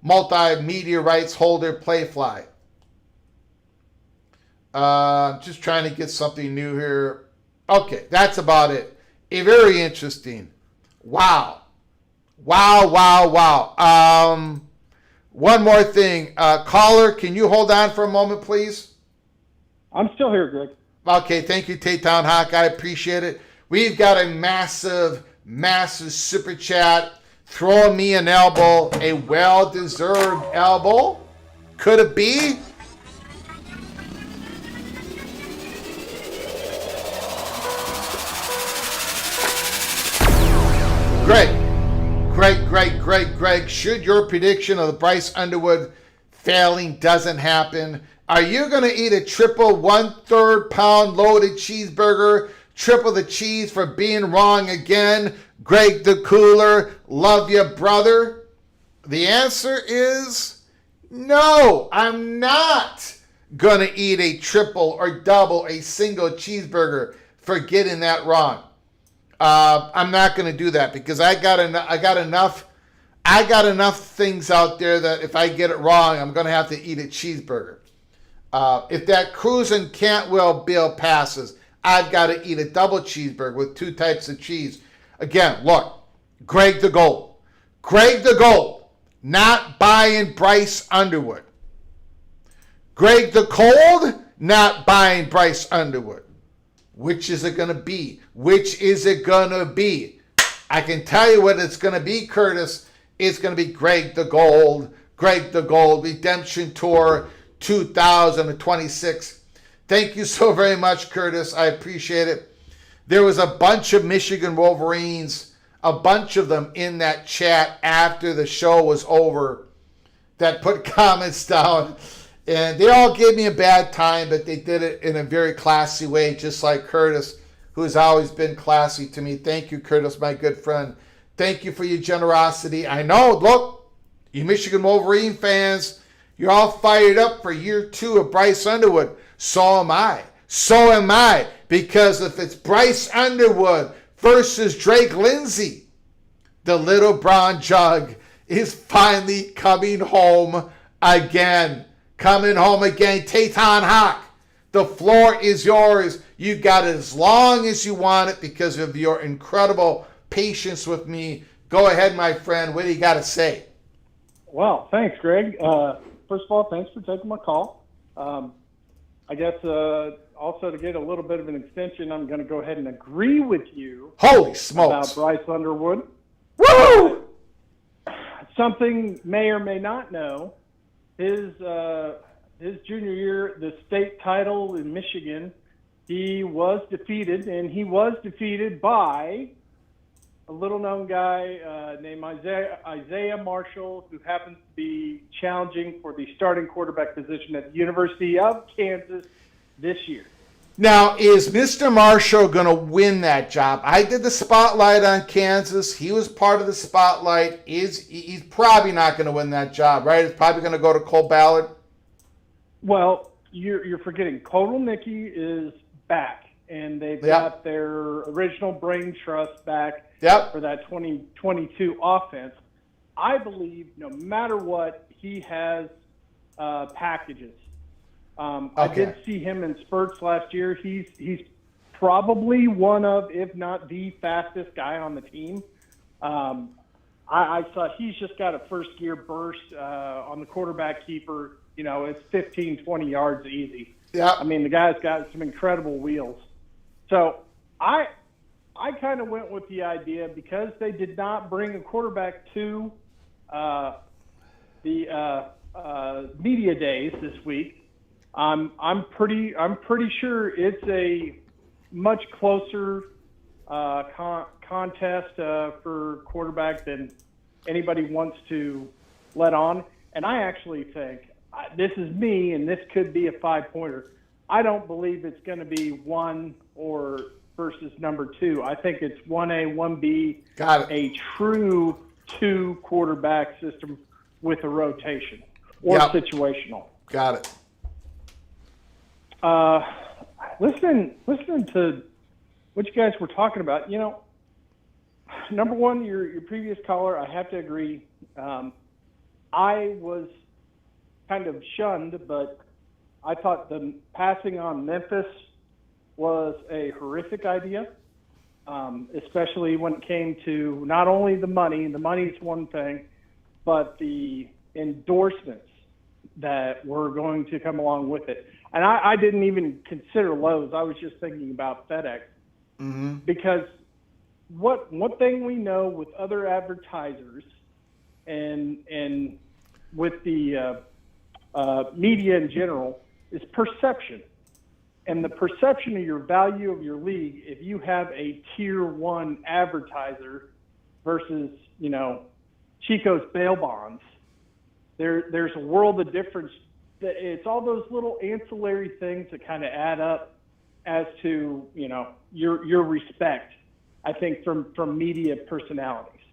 multimedia rights holder, Playfly. Just trying to get something new here. Okay, that's about it. Very interesting. Wow. One more thing. Caller, can you hold on for a moment, please? I'm still here, Greg. Okay, thank you, Taytown Hawk. I appreciate it. We've got a massive super chat throwing me an elbow, a well-deserved elbow. Could it be? Greg, should your prediction of the Bryce Underwood failing doesn't happen, are you going to eat a triple 1/3 pound loaded cheeseburger, triple the cheese for being wrong again? Greg the Cooler, love you, brother. The answer is no, I'm not going to eat a triple or double a single cheeseburger for getting that wrong. I'm not going to do that because I got enough things out there that if I get it wrong, I'm going to have to eat a cheeseburger. If that cruising Cantwell bill passes, I've got to eat a double cheeseburger with 2 types of cheese. Again, look, Greg the Gold, not buying Bryce Underwood. Greg the Cold, not buying Bryce Underwood. Which is it going to be? I can tell you what it's going to be, Curtis. It's going to be Greg the Gold Redemption Tour 2026. Thank you so very much, Curtis. I appreciate it. There was a bunch of Michigan Wolverines, a bunch of them in that chat after the show was over that put comments down. And they all gave me a bad time, but they did it in a very classy way, just like Curtis, who has always been classy to me. Thank you, Curtis, my good friend. Thank you for your generosity. I know, look, you Michigan Wolverine fans, you're all fired up for year 2 of Bryce Underwood. So am I. Because if it's Bryce Underwood versus Drake Lindsay, The little brown jug is finally coming home again. Coming home again. Tayton Hawk, the floor is yours. You got it as long as you want it because of your incredible patience with me. Go ahead, my friend. What do you got to say? Well, thanks, Greg. First of all, thanks for taking my call. I guess also to get a little bit of an extension, I'm going to go ahead and agree with you. Holy smokes. About Bryce Underwood. Woo! Something may or may not know. His junior year, the state title in Michigan, he was defeated by a little-known guy named Isaiah Marshall, who happens to be challenging for the starting quarterback position at the University of Kansas this year. Now, is Mr. Marshall going to win that job? I did the spotlight on Kansas. He was part of the spotlight. He's probably not going to win that job, right? It's probably going to go to Cole Ballard. Well, you're forgetting Cole Nicky is back, and they've got their original brain trust back for that 2022 offense. I believe no matter what, he has packages. I did see him in spurts last year. He's probably one of, if not the fastest guy on the team. I saw he's just got a first gear burst on the quarterback keeper. You know, it's 15, 20 yards easy. Yeah. I mean, the guy's got some incredible wheels. So I kind of went with the idea because they did not bring a quarterback to the media days this week. I'm pretty sure it's a much closer contest for quarterback than anybody wants to let on. And I actually think this is me, and this could be a 5-pointer. I don't believe it's going to be one or versus number two. I think it's 1A, 1B, a true 2 quarterback system with a rotation or situational. Got it. Listening to what you guys were talking about, you know, number one, your previous caller, I have to agree. I was kind of shunned, but I thought the passing on Memphis was a horrific idea, especially when it came to not only the money's one thing, but the endorsements that were going to come along with it. And I didn't even consider Lowe's. I was just thinking about FedEx. Mm-hmm. Because one thing we know with other advertisers and with the media in general is perception. And the perception of your value of your league, if you have a tier 1 advertiser versus, you know, Chico's bail bonds, there's a world of difference. It's all those little ancillary things that kind of add up as to, you know, your respect, I think, from media personalities.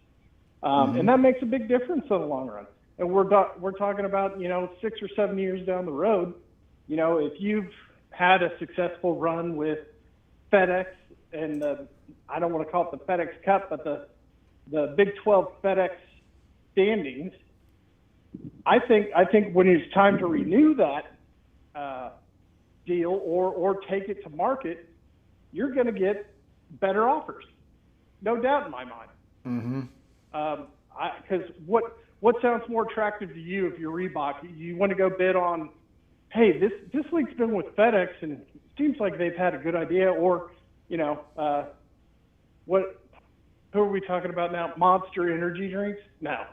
And that makes a big difference in the long run. And we're talking about, you know, 6 or 7 years down the road, you know, if you've had a successful run with FedEx and I don't want to call it the FedEx Cup, but the Big 12 FedEx standings, I think when it's time to renew that deal or take it to market, you're going to get better offers, no doubt in my mind. Mm-hmm. Because what sounds more attractive to you if you're Reebok? You want to go bid on, hey, this league's been with FedEx and it seems like they've had a good idea, or, you know, who are we talking about now? Monster energy drinks? No.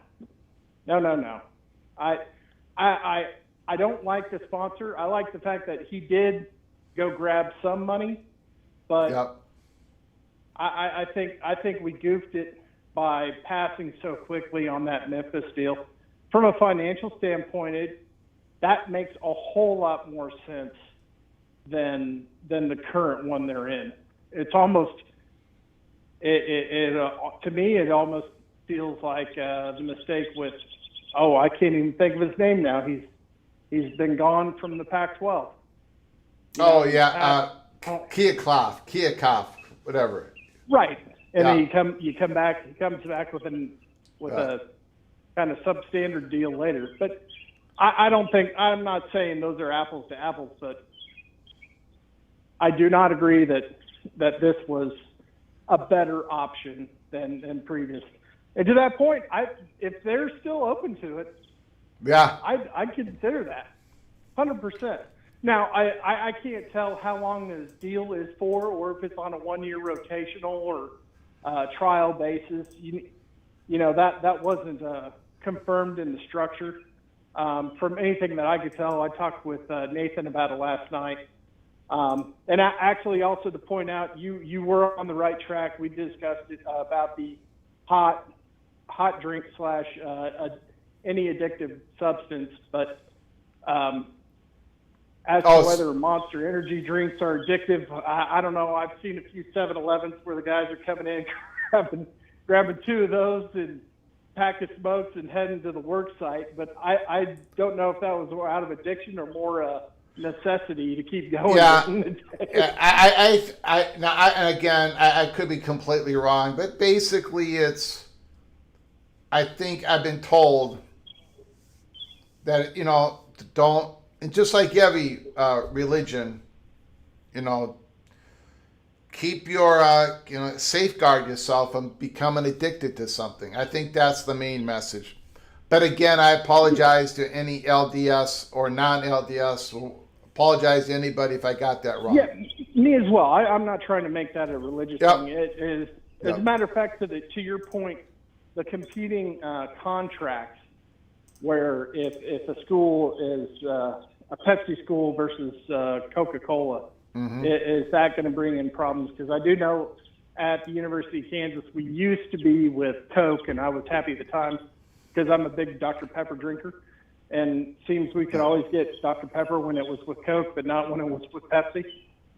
I don't like the sponsor. I like the fact that he did go grab some money, but I think we goofed it by passing so quickly on that Memphis deal. From a financial standpoint, that makes a whole lot more sense than the current one they're in. It's almost to me it almost feels like the mistake with. Oh, I can't even think of his name now. He's been gone from the Pac-12. Kiyakov, whatever. Right. and Yeah. then he comes back with a kind of substandard deal later. But I don't think, I'm not saying those are apples to apples, but I do not agree that this was a better option than previous. And to that point, if they're still open to it, Yeah. I'd consider that 100%. Now, I can't tell how long this deal is for, or if it's on a 1-year rotational or trial basis. You know, that wasn't confirmed in the structure. From anything that I could tell, I talked with Nathan about it last night. And actually, also to point out, you were on the right track. We discussed it about the hot drink / any addictive substance, but as to whether Monster Energy drinks are addictive, I don't know. I've seen a few 7-Elevens where the guys are coming in, grabbing 2 of those and pack of smokes and heading to the work site. But I don't know if that was more out of addiction or more necessity to keep going. Yeah. I could be completely wrong, but basically I think I've been told that, don't, and just like every religion, keep your, safeguard yourself from becoming addicted to something. I think that's the main message. But again, I apologize to any LDS or non-LDS. Apologize to anybody if I got that wrong. Yeah, me as well. I'm not trying to make that a religious thing. It is, as a matter of fact, to your point, the competing contracts, where if a school is a Pepsi school versus Coca-Cola, is that going to bring in problems? Because I do know at the University of Kansas, we used to be with Coke, and I was happy at the time because I'm a big Dr. Pepper drinker. And seems we could always get Dr. Pepper when it was with Coke, but not when it was with Pepsi.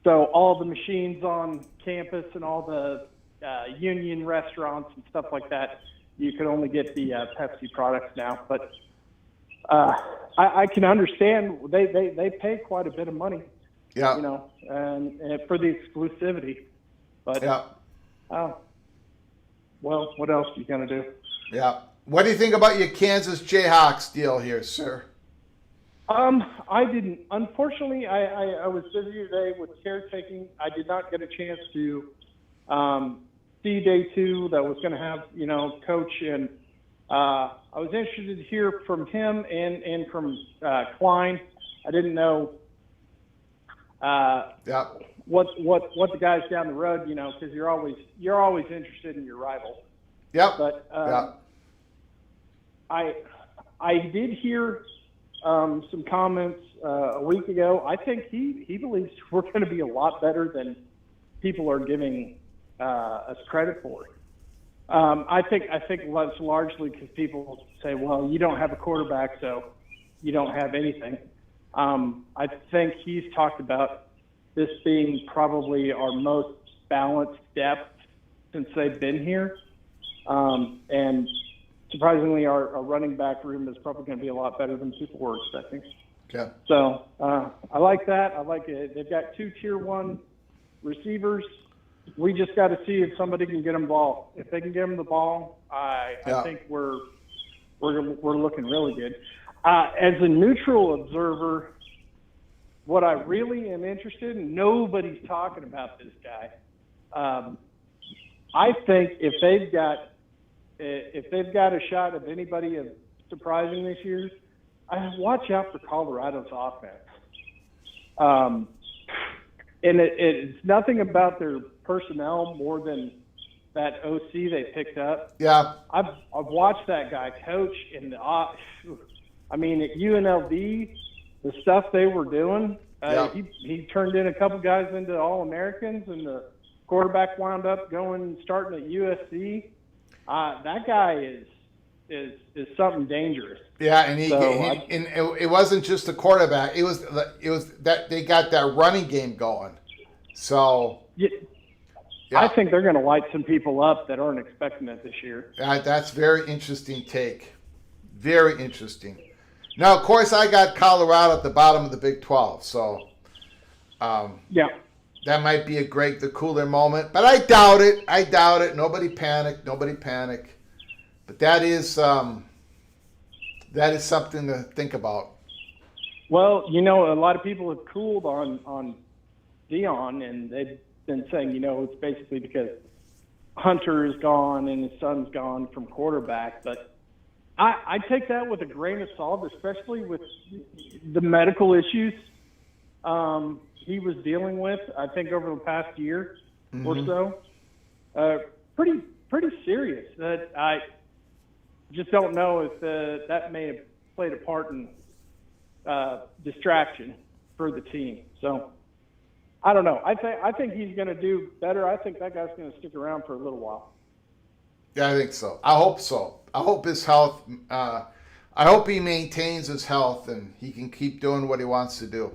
So all the machines on campus and all the union restaurants and stuff like that, you could only get the Pepsi products now. But I can understand they pay quite a bit of money, and for the exclusivity. But well, what else are you gonna do? Yeah. What do you think about your Kansas Jayhawks deal here, sir? I didn't. Unfortunately, I was busy today with caretaking. I did not get a chance to see day 2 that was going to have, coach. And I was interested to hear from him and from Klein. I didn't know what the guys down the road, because you're always interested in your rival. Yep. But I did hear some comments a week ago. I think he believes we're going to be a lot better than people are giving us credit for. I think that's largely because people say, well, you don't have a quarterback, so you don't have anything. I think he's talked about this being probably our most balanced depth since they've been here. And surprisingly, our running back room is probably going to be a lot better than people were expecting. Okay. So I like that. I like it. They've got 2 Tier 1 receivers. We just got to see if somebody can get them the ball. If they can get them the ball, I think we're looking really good. As a neutral observer, what I really am interested in, nobody's talking about this guy. I think if they've got a shot of anybody of surprising this year, watch out for Colorado's offense. And it's nothing about their personnel more than that OC they picked up. Yeah. I've watched that guy coach, and at UNLV, the stuff they were doing, he turned in a couple guys into All-Americans, and the quarterback wound up starting at USC. That guy is something dangerous. Yeah, and it wasn't just the quarterback. It was that they got that running game going. So I think they're going to light some people up that aren't expecting it this year. That's very interesting take. Very interesting. Now, of course, I got Colorado at the bottom of the Big 12. So yeah. That might be the cooler moment, but I doubt it. Nobody panic. But that is something to think about. Well, you know, a lot of people have cooled on Dion, and they've been saying, you know, it's basically because Hunter is gone and his son's gone from quarterback. But I take that with a grain of salt, especially with the medical issues he was dealing with, I think, over the past year or so. Pretty serious. That I just don't know if that may have played a part in distraction for the team. So I don't know. I think he's going to do better. I think that guy's going to stick around for a little while. Yeah, I think so. I hope so. I hope his health. I hope he maintains his health and he can keep doing what he wants to do.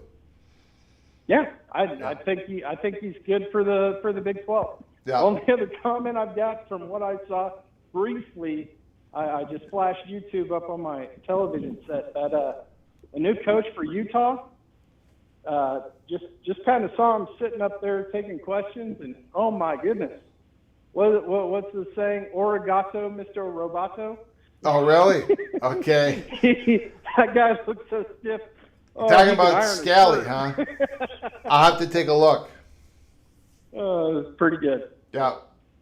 Yeah, I think he's good for the Big 12. Yeah. Only other comment I've got from what I saw briefly, I just flashed YouTube up on my television set that a new coach for Utah. Just kind of saw him sitting up there taking questions, and oh my goodness, what's the saying? Origato, Mr. Roboto. Oh, really? Okay. That guy looks so stiff. Oh, Talking about Scally, huh? I'll have to take a look. It's pretty good. Yeah.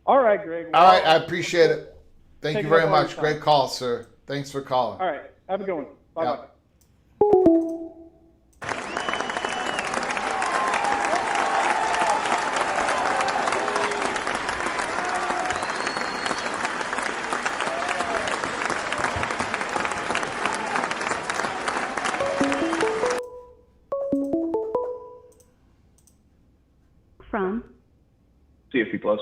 All right, Greg. All right, I appreciate it. Thank you very up all much. your Great time. call, sir. Thanks for calling. All right. Have a good one. Bye-bye. Yeah. From CFP Plus.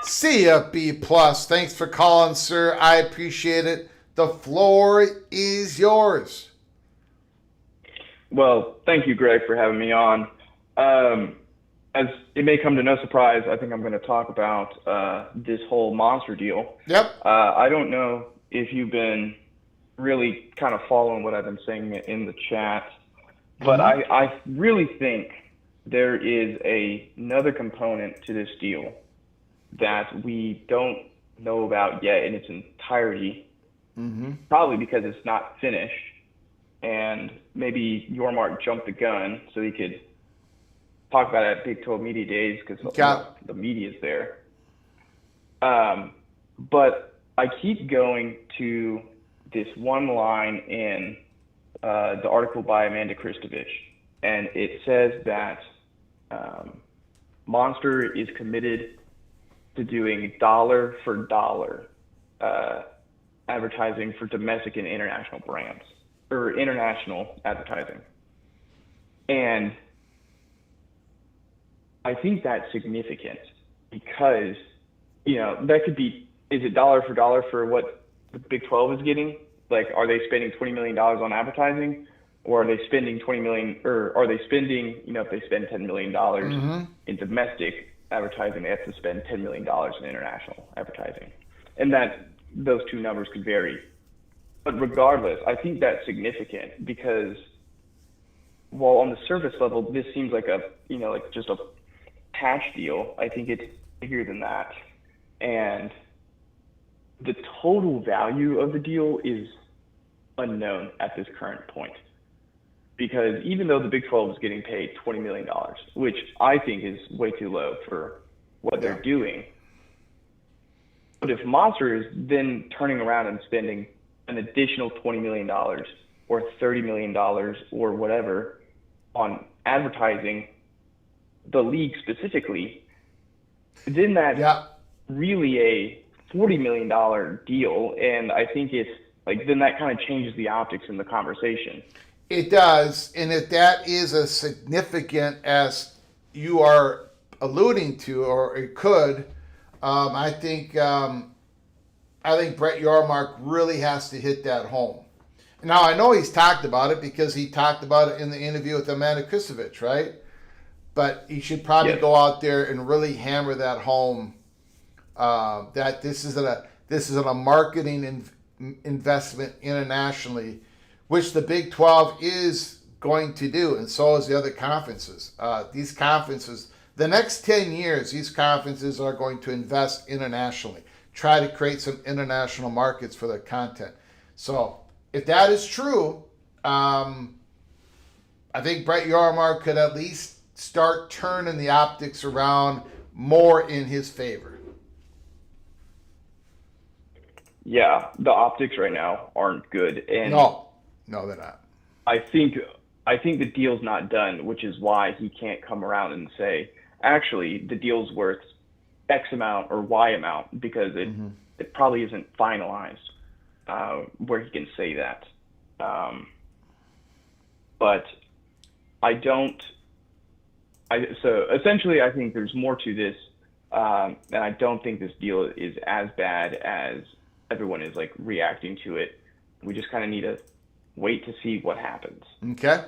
See ya, B plus. Thanks for calling, sir. I appreciate it. The floor is yours. Well, thank you, Greg, for having me on. As it may come to no surprise, I think I'm going to talk about this whole monster deal. Yep. I don't know if you've been really kind of following what I've been saying in the chat, but I really think there is another component to this deal that we don't know about yet in its entirety, probably because it's not finished, and maybe Yormark jumped the gun so he could talk about it at Big 12 Media Days because the media's there. But I keep going to this one line in the article by Amanda Kristovich, and it says that Monster is committed to doing dollar for dollar advertising for domestic and international brands, or international advertising. And I think that's significant because, you know, that could be, is it dollar for dollar for what the Big 12 is getting? Like, are they spending $20 million on advertising? Or are they spending $20 million, or are they spending, you know, if they spend $10 million in domestic advertising, they have to spend $10 million in international advertising. And that those two numbers could vary. But regardless, I think that's significant because while on the surface level, this seems like a, you know, like just a patch deal, I think it's bigger than that. And the total value of the deal is unknown at this current point. Because even though the Big 12 is getting paid $20 million, which I think is way too low for what they're doing, but if Monster is then turning around and spending an additional $20 million or $30 million or whatever on advertising the league specifically, then that's really a $40 million deal. And I think it's like, then that kind of changes the optics in the conversation. It does, and if that is as significant as you are alluding to, or it could, I think Brett Yormark really has to hit that home. Now, I know he's talked about it because he talked about it in the interview with Amanda Kristovich, right? But he should probably go out there and really hammer that home. That this isn't a marketing investment internationally, which the Big 12 is going to do, and so is the other conferences. These conferences, The next 10 years, these conferences are going to invest internationally, try to create some international markets for their content. So if that is true, I think Brett Yormark could at least start turning the optics around more in his favor. Yeah, the optics right now aren't good, and No, they're not. I think the deal's not done, which is why he can't come around and say, actually, the deal's worth X amount or Y amount, because it probably isn't finalized where he can say that. But so essentially, I think there's more to this, and I don't think this deal is as bad as everyone is like reacting to it. We just kind of need to wait to see what happens. Okay.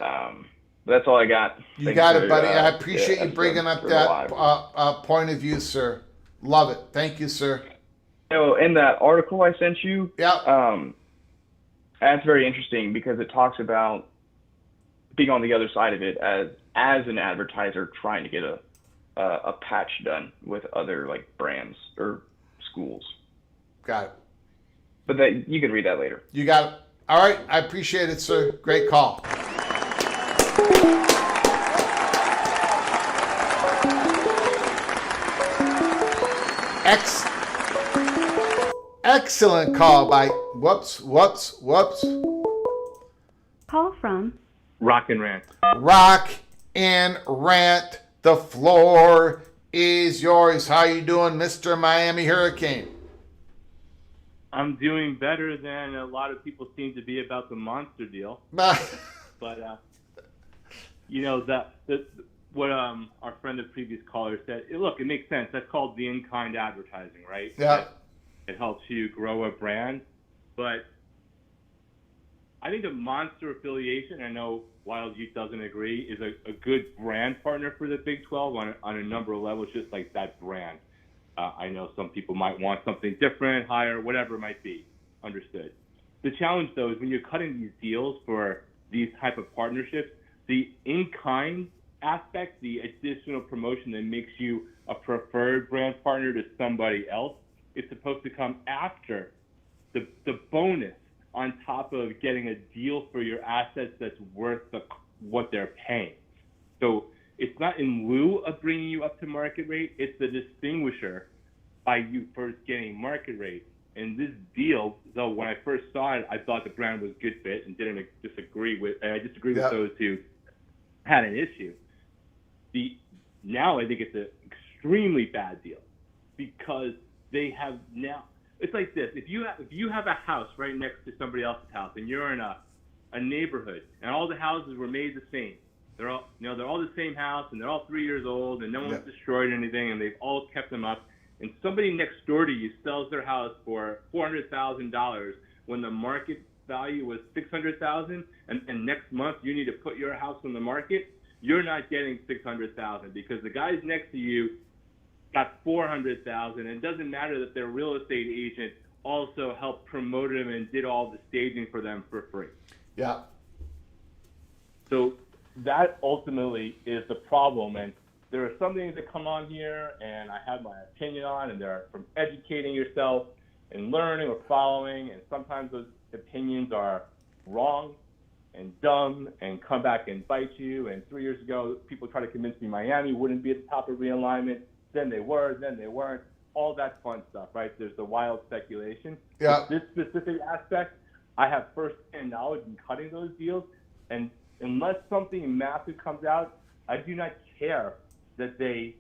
That's all I got. You Thanks got for, it, buddy. I appreciate you episode bringing up for that live. point of view, sir. Love it. Thank you, sir. So in that article I sent you, Yeah. that's very interesting because it talks about being on the other side of it as an advertiser trying to get a patch done with other like brands or schools. Got it. But that you can read that later. You got it. All right. I appreciate it, sir. Great call. Excellent call by whoops. Call from Rock and Rant. Rock and Rant. The floor is yours. How you doing, Mr. Miami Hurricane? I'm doing better than a lot of people seem to be about the monster deal. But what our friend, the previous caller, said. Look, it makes sense. That's called the in-kind advertising, right? Yeah. It helps you grow a brand, but I think a monster affiliation, I know Wild Youth doesn't agree, is a good brand partner for the Big 12 on a number of levels, just like that brand. I know some people might want something different, higher, whatever it might be. Understood. The challenge, though, is when you're cutting these deals for these type of partnerships, the in-kind aspect, the additional promotion that makes you a preferred brand partner to somebody else, is supposed to come after the bonus on top of getting a deal for your assets that's worth what they're paying. So it's not in lieu of bringing you up to market rate. It's the distinguisher by you first getting market rate. And this deal, though, when I first saw it, I thought the brand was a good fit and I disagree with those who had an issue. Now I think it's an extremely bad deal because they have now. It's like this: if you have a house right next to somebody else's house, and you're in a neighborhood, and all the houses were made the same, they're all the same house, and they're all 3 years old, and no one's destroyed anything, and they've all kept them up. And somebody next door to you sells their house for $400,000 when the market value was $600,000, and next month you need to put your house on the market. You're not getting $600,000 because the guys next to you got $400,000, and it doesn't matter that their real estate agent also helped promote them and did all the staging for them for free. Yeah. So that ultimately is the problem, and there are some things that come on here, and I have my opinion on, and they're from educating yourself and learning or following, and sometimes those opinions are wrong and dumb and come back and bite you. And 3 years ago, people tried to convince me Miami wouldn't be at the top of realignment. Then they were, then they weren't, all that fun stuff, right? There's the wild speculation. Yeah. With this specific aspect, I have first-hand knowledge in cutting those deals, and unless something massive comes out, I do not care that they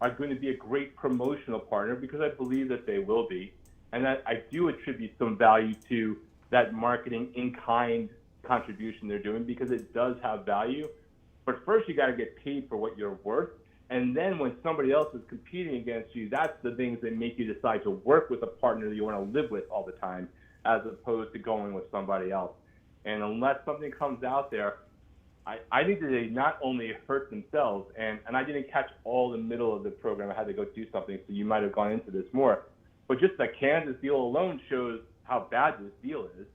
are going to be a great promotional partner, because I believe that they will be, and that I do attribute some value to that marketing in-kind contribution they're doing, because it does have value. But first, you got to get paid for what you're worth. And then when somebody else is competing against you, that's the things that make you decide to work with a partner that you want to live with all the time, as opposed to going with somebody else. And unless something comes out there, I think that they not only hurt themselves, and I didn't catch all the middle of the program. I had to go do something, so you might have gone into this more. But just the Kansas deal alone shows how bad this deal is,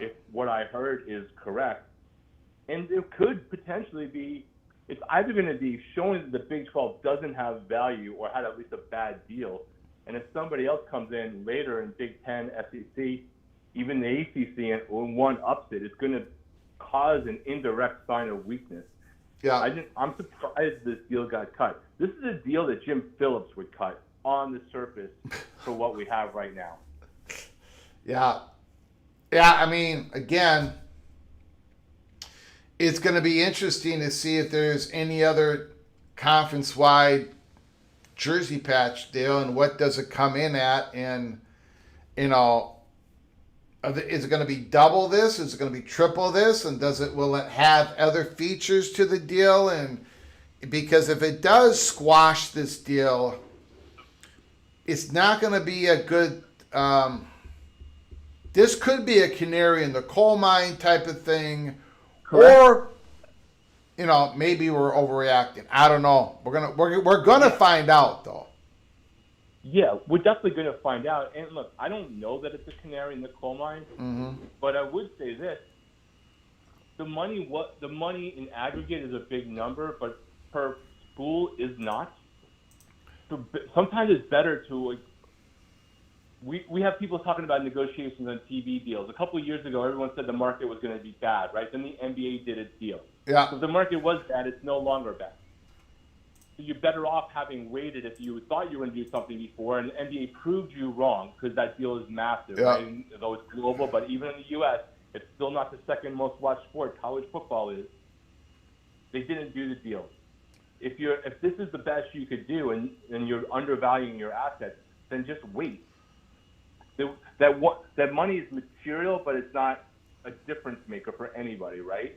if what I heard is correct. And it could potentially be It's either going to be showing that the Big 12 doesn't have value or had at least a bad deal. And if somebody else comes in later in Big 10, SEC, even the ACC, and one ups it, it's going to cause an indirect sign of weakness. Yeah. I'm surprised this deal got cut. This is a deal that Jim Phillips would cut on the surface for what we have right now. Yeah. Yeah, I mean, again, it's going to be interesting to see if there's any other conference-wide jersey patch deal and what does it come in at, and, you know, is it going to be double this? Is it going to be triple this? And will it have other features to the deal? And because if it does squash this deal, it's not going to be a good, this could be a canary in the coal mine type of thing. Correct. Or, you know, maybe we're overreacting. I don't know. We're gonna find out, though. Yeah, we're definitely going to find out. And look, I don't know that it's a canary in the coal mine, but I would say this: the money in aggregate is a big number, but per school is not. So sometimes it's better to. We have people talking about negotiations on TV deals. A couple of years ago, everyone said the market was going to be bad, right? Then the NBA did its deal. Yeah. So if the market was bad, it's no longer bad. So you're better off having waited if you thought you were going to do something before, and the NBA proved you wrong because that deal is massive, Yeah. right? And though it's global, but even in the U.S., it's still not the second most watched sport. College football is. They didn't do the deal. If this is the best you could do, and you're undervaluing your assets, then just wait. That money is material, but it's not a difference maker for anybody, right?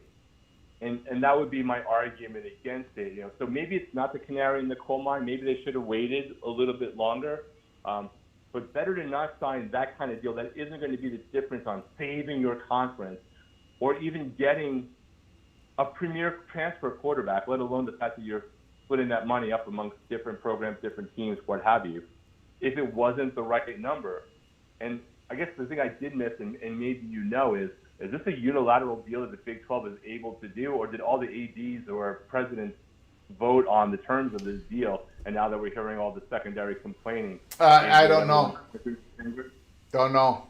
And that would be my argument against it. You know, so maybe it's not the canary in the coal mine. Maybe they should have waited a little bit longer. But better to not sign that kind of deal that isn't going to be the difference on saving your conference or even getting a premier transfer quarterback, let alone the fact that you're splitting that money up amongst different programs, different teams, what have you, if it wasn't the right number. And I guess the thing I did miss, and maybe you know, is this a unilateral deal that the Big 12 is able to do, or did all the ADs or presidents vote on the terms of this deal, and now that we're hearing all the secondary complaining? I don't know. Don't know.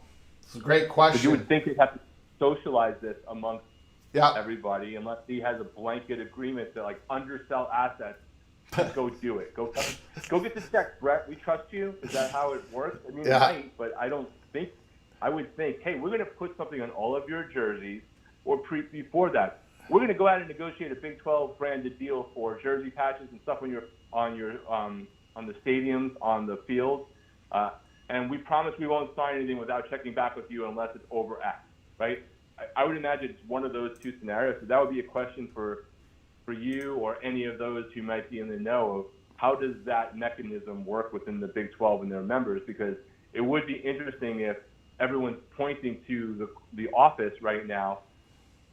It's a great question. But you would think they'd have to socialize this amongst Yeah. everybody, unless he has a blanket agreement to like undersell assets. Go do it. Go get the check, Brett. We trust you. Is that how it works? I mean, Yeah. it might, but I don't think. I would think, hey, we're going to put something on all of your jerseys, or before that, we're going to go out and negotiate a Big 12 branded deal for jersey patches and stuff when you're on the stadiums, on the field, and we promise we won't sign anything without checking back with you unless it's over X, right? I would imagine it's one of those two scenarios. So that would be a question for you or any of those who might be in the know of how does that mechanism work within the Big 12 and their members, because it would be interesting if everyone's pointing to the office right now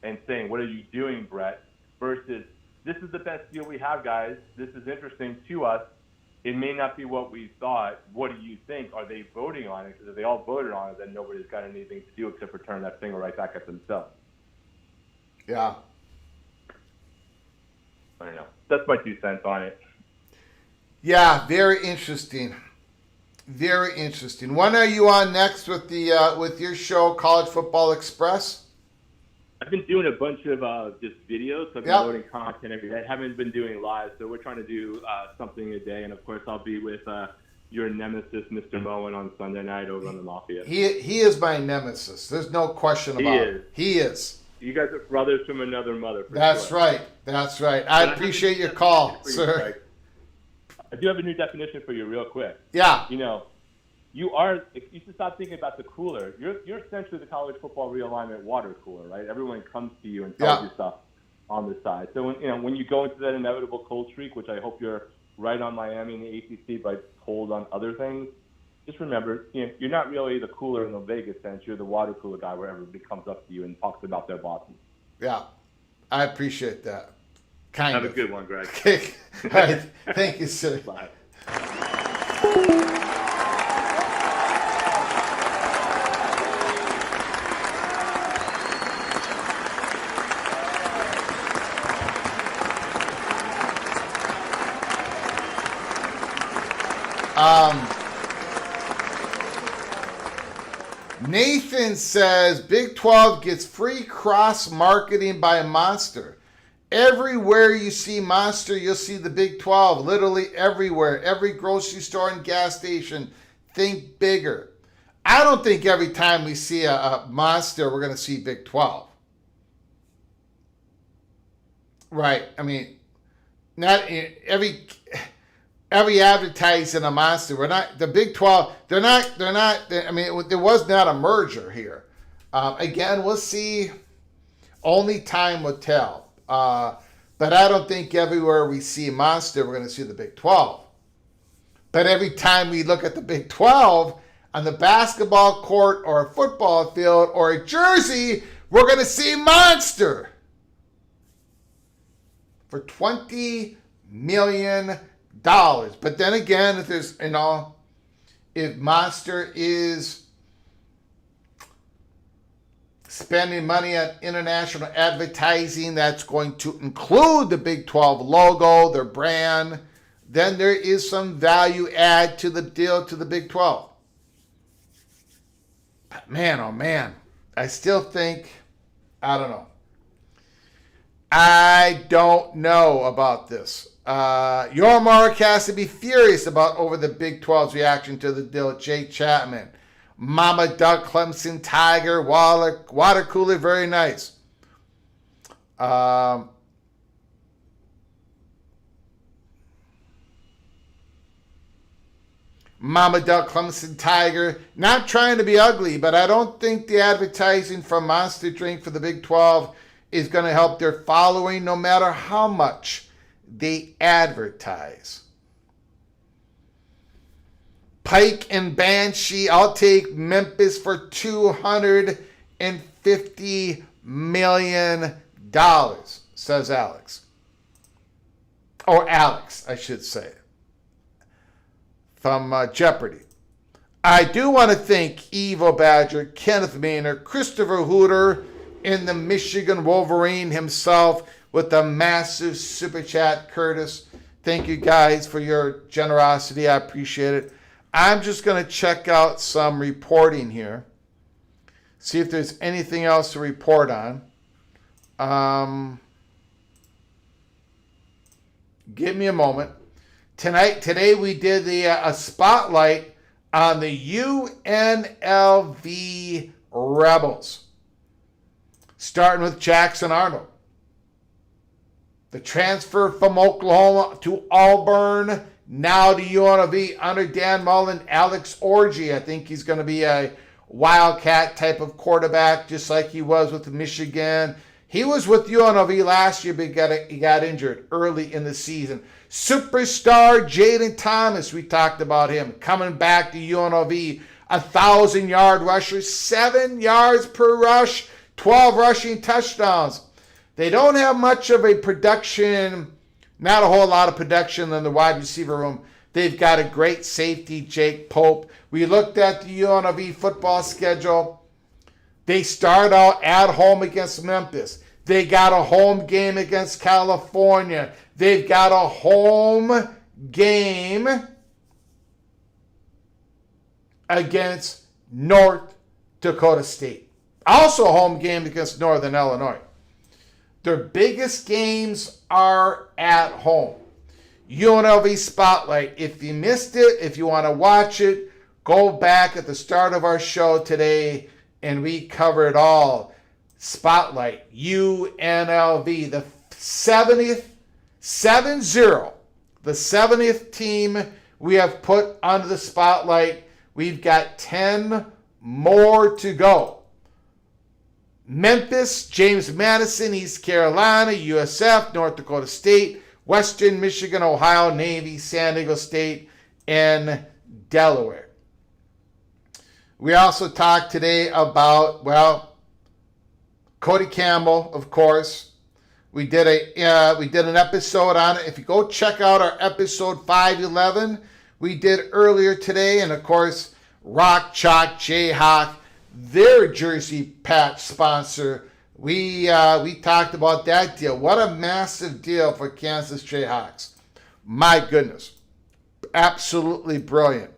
and saying, what are you doing, Brett, versus this is the best deal we have, guys. This is interesting to us. It may not be what we thought. What do you think? Are they voting on it? Because if they all voted on it, then nobody's got anything to do except for turn that finger right back at themselves. Yeah. I don't know. That's my 2 cents on it. Yeah, very interesting. Very interesting. When are you on next with with your show, College Football Express? I've been doing a bunch of just videos. So I've been loading content every day. I haven't been doing live, so we're trying to do something a day. And of course, I'll be with your nemesis, Mr. Moen, on Sunday night over on the Mafia. He is my nemesis. There's no question about it. He is. You guys are brothers from another mother. That's sure. right. That's right. I appreciate your call, sir. I do have a new definition for you real quick. Yeah. You know, you should stop thinking about the cooler. You're essentially the college football realignment water cooler, right? Everyone comes to you and tells you stuff on the side. So when you go into that inevitable cold streak, which I hope you're right on Miami and the ACC, but cold on other things, just remember, you're not really the cooler in the Vegas sense. You're the water cooler guy where everybody comes up to you and talks about their bosses. Yeah. I appreciate that. Have a good one, Greg. All right. Thank you, sir. Bye. Nathan says Big 12 gets free cross marketing by Monster. Everywhere you see Monster, you'll see the Big 12. Literally everywhere. Every grocery store and gas station. Think bigger. I don't think every time we see a Monster, we're going to see Big 12. Right. I mean, not every advertising a Monster. We're not the Big 12. They're not. I mean, there was not a merger here. Again, we'll see. Only time will tell. But I don't think everywhere we see Monster, we're going to see the Big 12. But every time we look at the Big 12 on the basketball court or a football field or a jersey, we're going to see Monster for $20 million. But then again, if there's, if Monster is spending money on international advertising that's going to include the Big 12 logo, their brand, then there is some value add to the deal to the Big 12. But man, oh man, I still think, I don't know. I don't know about this. Yormark has to be furious over the Big 12's reaction to the deal. Jay Chapman. Mama Duck, Clemson Tiger, water cooler, very nice. Mama Duck, Clemson Tiger. Not trying to be ugly, but I don't think the advertising from Monster Drink for the Big 12 is going to help their following no matter how much they advertise. Pike and Banshee, I'll take Memphis for $250 million, says Alex. Or Alex, I should say. From Jeopardy. I do want to thank Evo Badger, Kenneth Maynard, Christopher Hooter, and the Michigan Wolverine himself with a massive super chat. Curtis, thank you guys for your generosity. I appreciate it. I'm just going to check out some reporting here. See if there's anything else to report on. Give me a moment. Today we did a spotlight on the UNLV Rebels. Starting with Jackson Arnold. The transfer from Oklahoma to Auburn, now to UNLV under Dan Mullen, Alex Orji. I think he's going to be a Wildcat type of quarterback, just like he was with Michigan. He was with UNLV last year, but he got injured early in the season. Superstar Jaden Thomas, we talked about him, coming back to UNLV. 1,000-yard rusher, 7 yards per rush, 12 rushing touchdowns. They don't have much of a production, not a whole lot of production in the wide receiver room. They've got a great safety, Jake Pope. We looked at the UNLV football schedule. They start out at home against Memphis. They got a home game against California. They've got a home game against North Dakota State. Also a home game against Northern Illinois. Their biggest games are at home. UNLV Spotlight. If you missed it, if you want to watch it, go back at the start of our show today and we cover it all. Spotlight, UNLV, the 70th, 7-0, the 70th team we have put under the spotlight. We've got 10 more to go. Memphis, James Madison, East Carolina, USF, North Dakota State, Western Michigan, Ohio, Navy, San Diego State, and Delaware. We also talked today about, Cody Campbell, of course. We did an episode on it. If you go check out our episode 511, we did earlier today, and of course, Rock Chalk Jayhawk, their jersey patch sponsor. We talked about that deal. What a massive deal for Kansas Jayhawks. My goodness. Absolutely brilliant.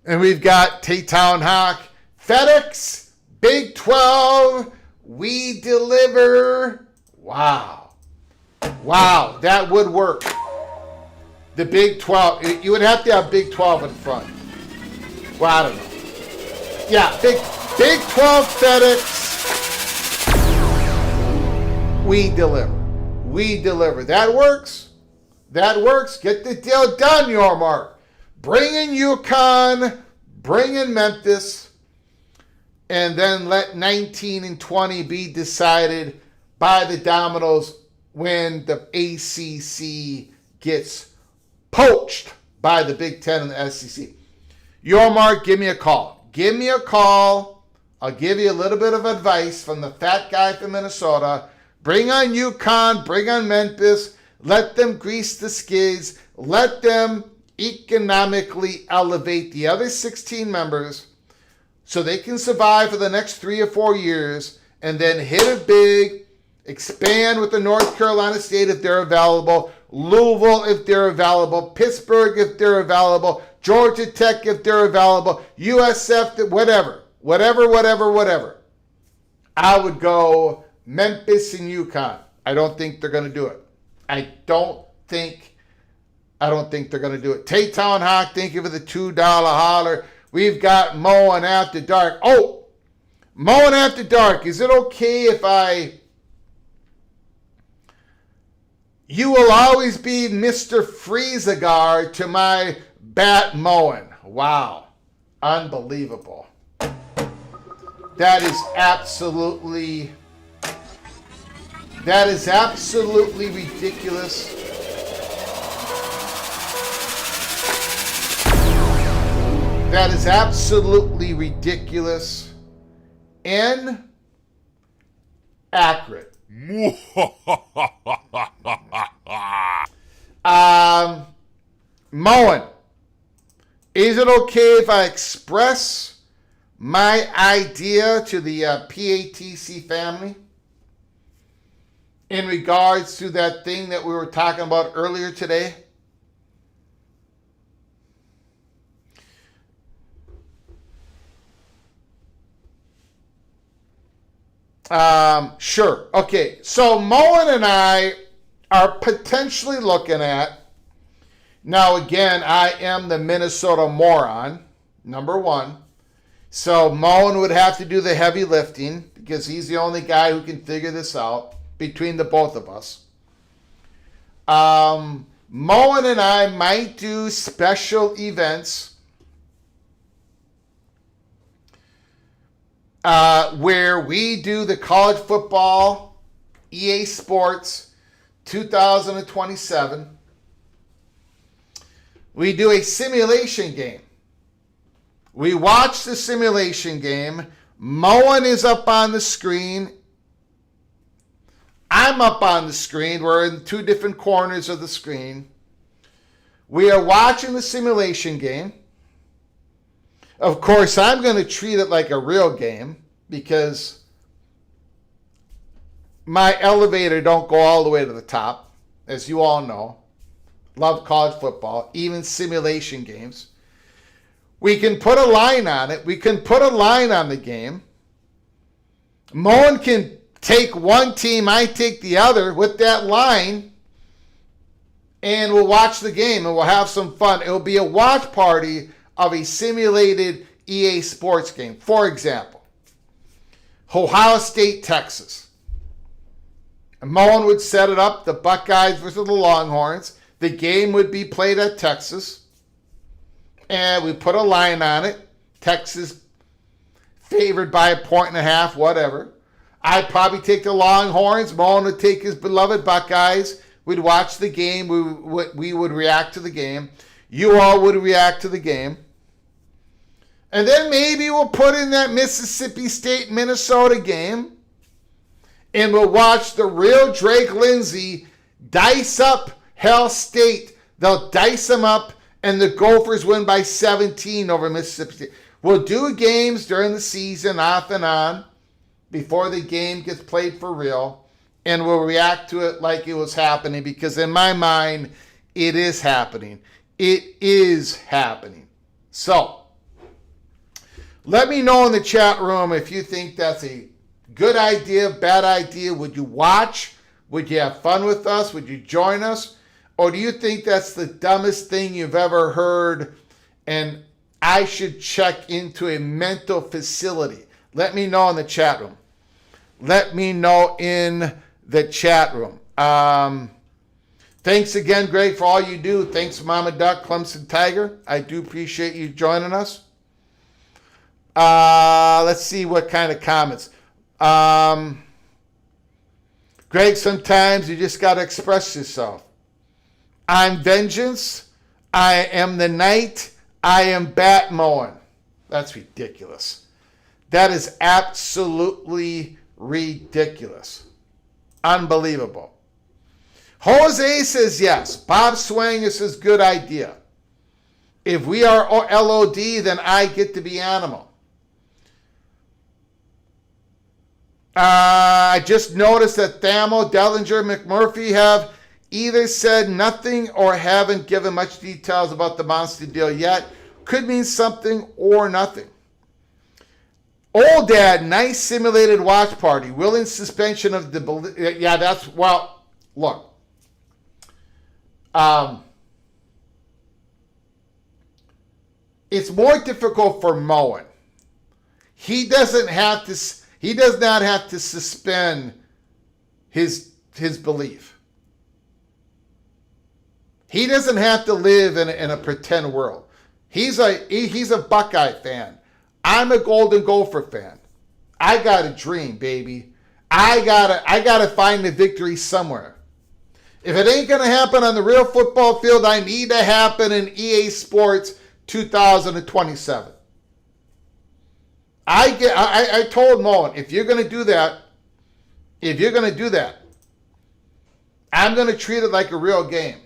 And we've got T-Town Hawk, FedEx, Big 12, we deliver. Wow. Wow, that would work. The Big 12, you would have to have Big 12 in front. Well, I don't know. Yeah, Big 12 FedEx. We deliver. We deliver. That works. That works. Get the deal done, Yormark. Bring in UConn. Bring in Memphis. And then let 19 and 20 be decided by the dominoes when the ACC gets poached by the Big Ten and the SEC. Yormark, give me a call. Give me a call. I'll give you a little bit of advice from the fat guy from Minnesota. Bring on UConn. Bring on Memphis. Let them grease the skids. Let them economically elevate the other 16 members so they can survive for the next 3 or 4 years and then hit it big, expand with the North Carolina State if they're available, Louisville if they're available, Pittsburgh if they're available, Georgia Tech if they're available, USF, whatever. I would go Memphis and UConn. I don't think they're going to do it. I don't think they're going to do it. T-Town Hawk, thank you for the $2 holler. We've got Mohr and After Dark. Oh, Mohr and After Dark. Is it okay if you will always be Mr. Freezegar to my bat mowing. Wow. Unbelievable. That is absolutely ridiculous. That is absolutely ridiculous and accurate. Moen, is it okay if I express my idea to the PATC family in regards to that thing that we were talking about earlier today? Sure. Okay. So Moen and I are potentially looking at, now again, I am the Minnesota moron, number one. So Moen would have to do the heavy lifting because he's the only guy who can figure this out between the both of us. Moen and I might do special events where we do the college football EA Sports 2027. We do a simulation game. We watch the simulation game. Moen is up on the screen. I'm up on the screen. We're in 2 different corners of the screen. We are watching the simulation game. Of course, I'm going to treat it like a real game because my elevator don't go all the way to the top, as you all know. Love college football, even simulation games. We can put a line on it. We can put a line on the game. Moen can take one team, I take the other with that line, and we'll watch the game and we'll have some fun. It will be a watch party of a simulated EA Sports game. For example, Ohio State, Texas. Moen would set it up, the Buckeyes versus the Longhorns. The game would be played at Texas. And we put a line on it. Texas favored by 1.5, whatever. I'd probably take the Longhorns. Moen would take his beloved Buckeyes. We'd watch the game. We would react to the game. You all would react to the game. And then maybe we'll put in that Mississippi State-Minnesota game. And we'll watch the real Drake Lindsay dice up Hell State. They'll dice them up, and the Gophers win by 17 over Mississippi State. We'll do games during the season, off and on, before the game gets played for real, and we'll react to it like it was happening, because in my mind, it is happening. It is happening. So, Let me know in the chat room if you think that's a good idea, bad idea. Would you watch? Would you have fun with us? Would you join us? Or do you think that's the dumbest thing you've ever heard and I should check into a mental facility? Let me know in the chat room. Let me know in the chat room. Thanks again, Greg, for all you do. Thanks, Mama Duck, Clemson Tiger. I do appreciate you joining us. Let's see what kind of comments. Greg, sometimes you just got to express yourself. I'm vengeance. I am the night. I am bat mowing. That's ridiculous. That is absolutely ridiculous. Unbelievable. Jose says yes. Bob Swanger says good idea. If we are LOD, then I get to be animal. I just noticed that Thamo, Dellinger, McMurphy have either said nothing or haven't given much details about the monster deal yet. Could mean something or nothing. Old Dad, nice simulated watch party. Willing suspension of the... Yeah, that's... Well, look. It's more difficult for Moen. He does not have to suspend his belief. He doesn't have to live in a pretend world. He's a Buckeye fan. I'm a Golden Gopher fan. I got a dream, baby. I gotta find the victory somewhere. If it ain't gonna happen on the real football field, I need to happen in EA Sports 2027. I told Moen, if you're gonna do that, I'm gonna treat it like a real game.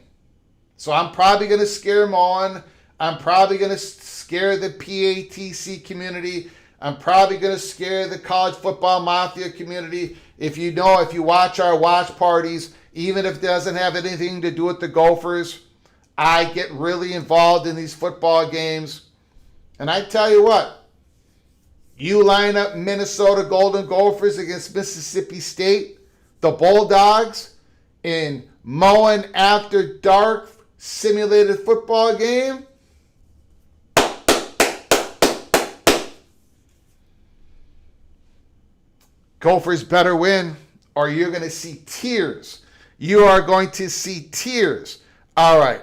So I'm probably gonna scare Moen. I'm probably gonna scare the PATC community. I'm probably gonna scare the college football mafia community. If you watch our watch parties, even if it doesn't have anything to do with the Gophers, I get really involved in these football games. And I tell you what, you line up Minnesota Golden Gophers against Mississippi State, the Bulldogs, in Moen After Dark simulated football game. Gophers better win, or you're going to see tears. You are going to see tears. All right.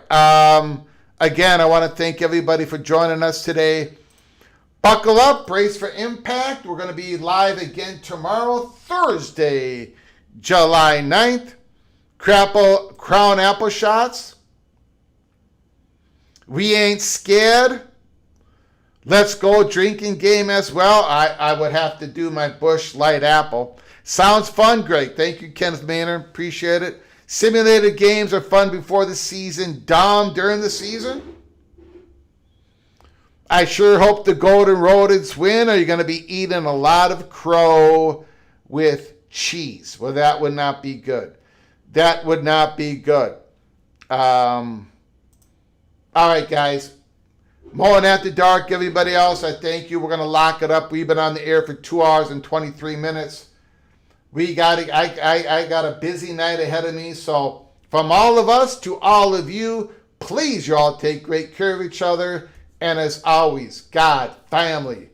Again, I want to thank everybody for joining us today. Buckle up, brace for impact. We're going to be live again tomorrow, Thursday, July 9th. Crown Apple Shots. We ain't scared. Let's go drinking game as well. I would have to do my Busch Light Apple. Sounds fun, Greg. Thank you, Kenneth Maynard. Appreciate it. Simulated games are fun before the season. Dom during the season. I sure hope the Golden Rodents win. Are you going to be eating a lot of crow with cheese? Well, that would not be good. That would not be good. All right, guys. Moen After Dark, everybody else, I thank you. We're going to lock it up. We've been on the air for 2 hours and 23 minutes. I got a busy night ahead of me. So from all of us to all of you, please, you all take great care of each other. And as always, God, family,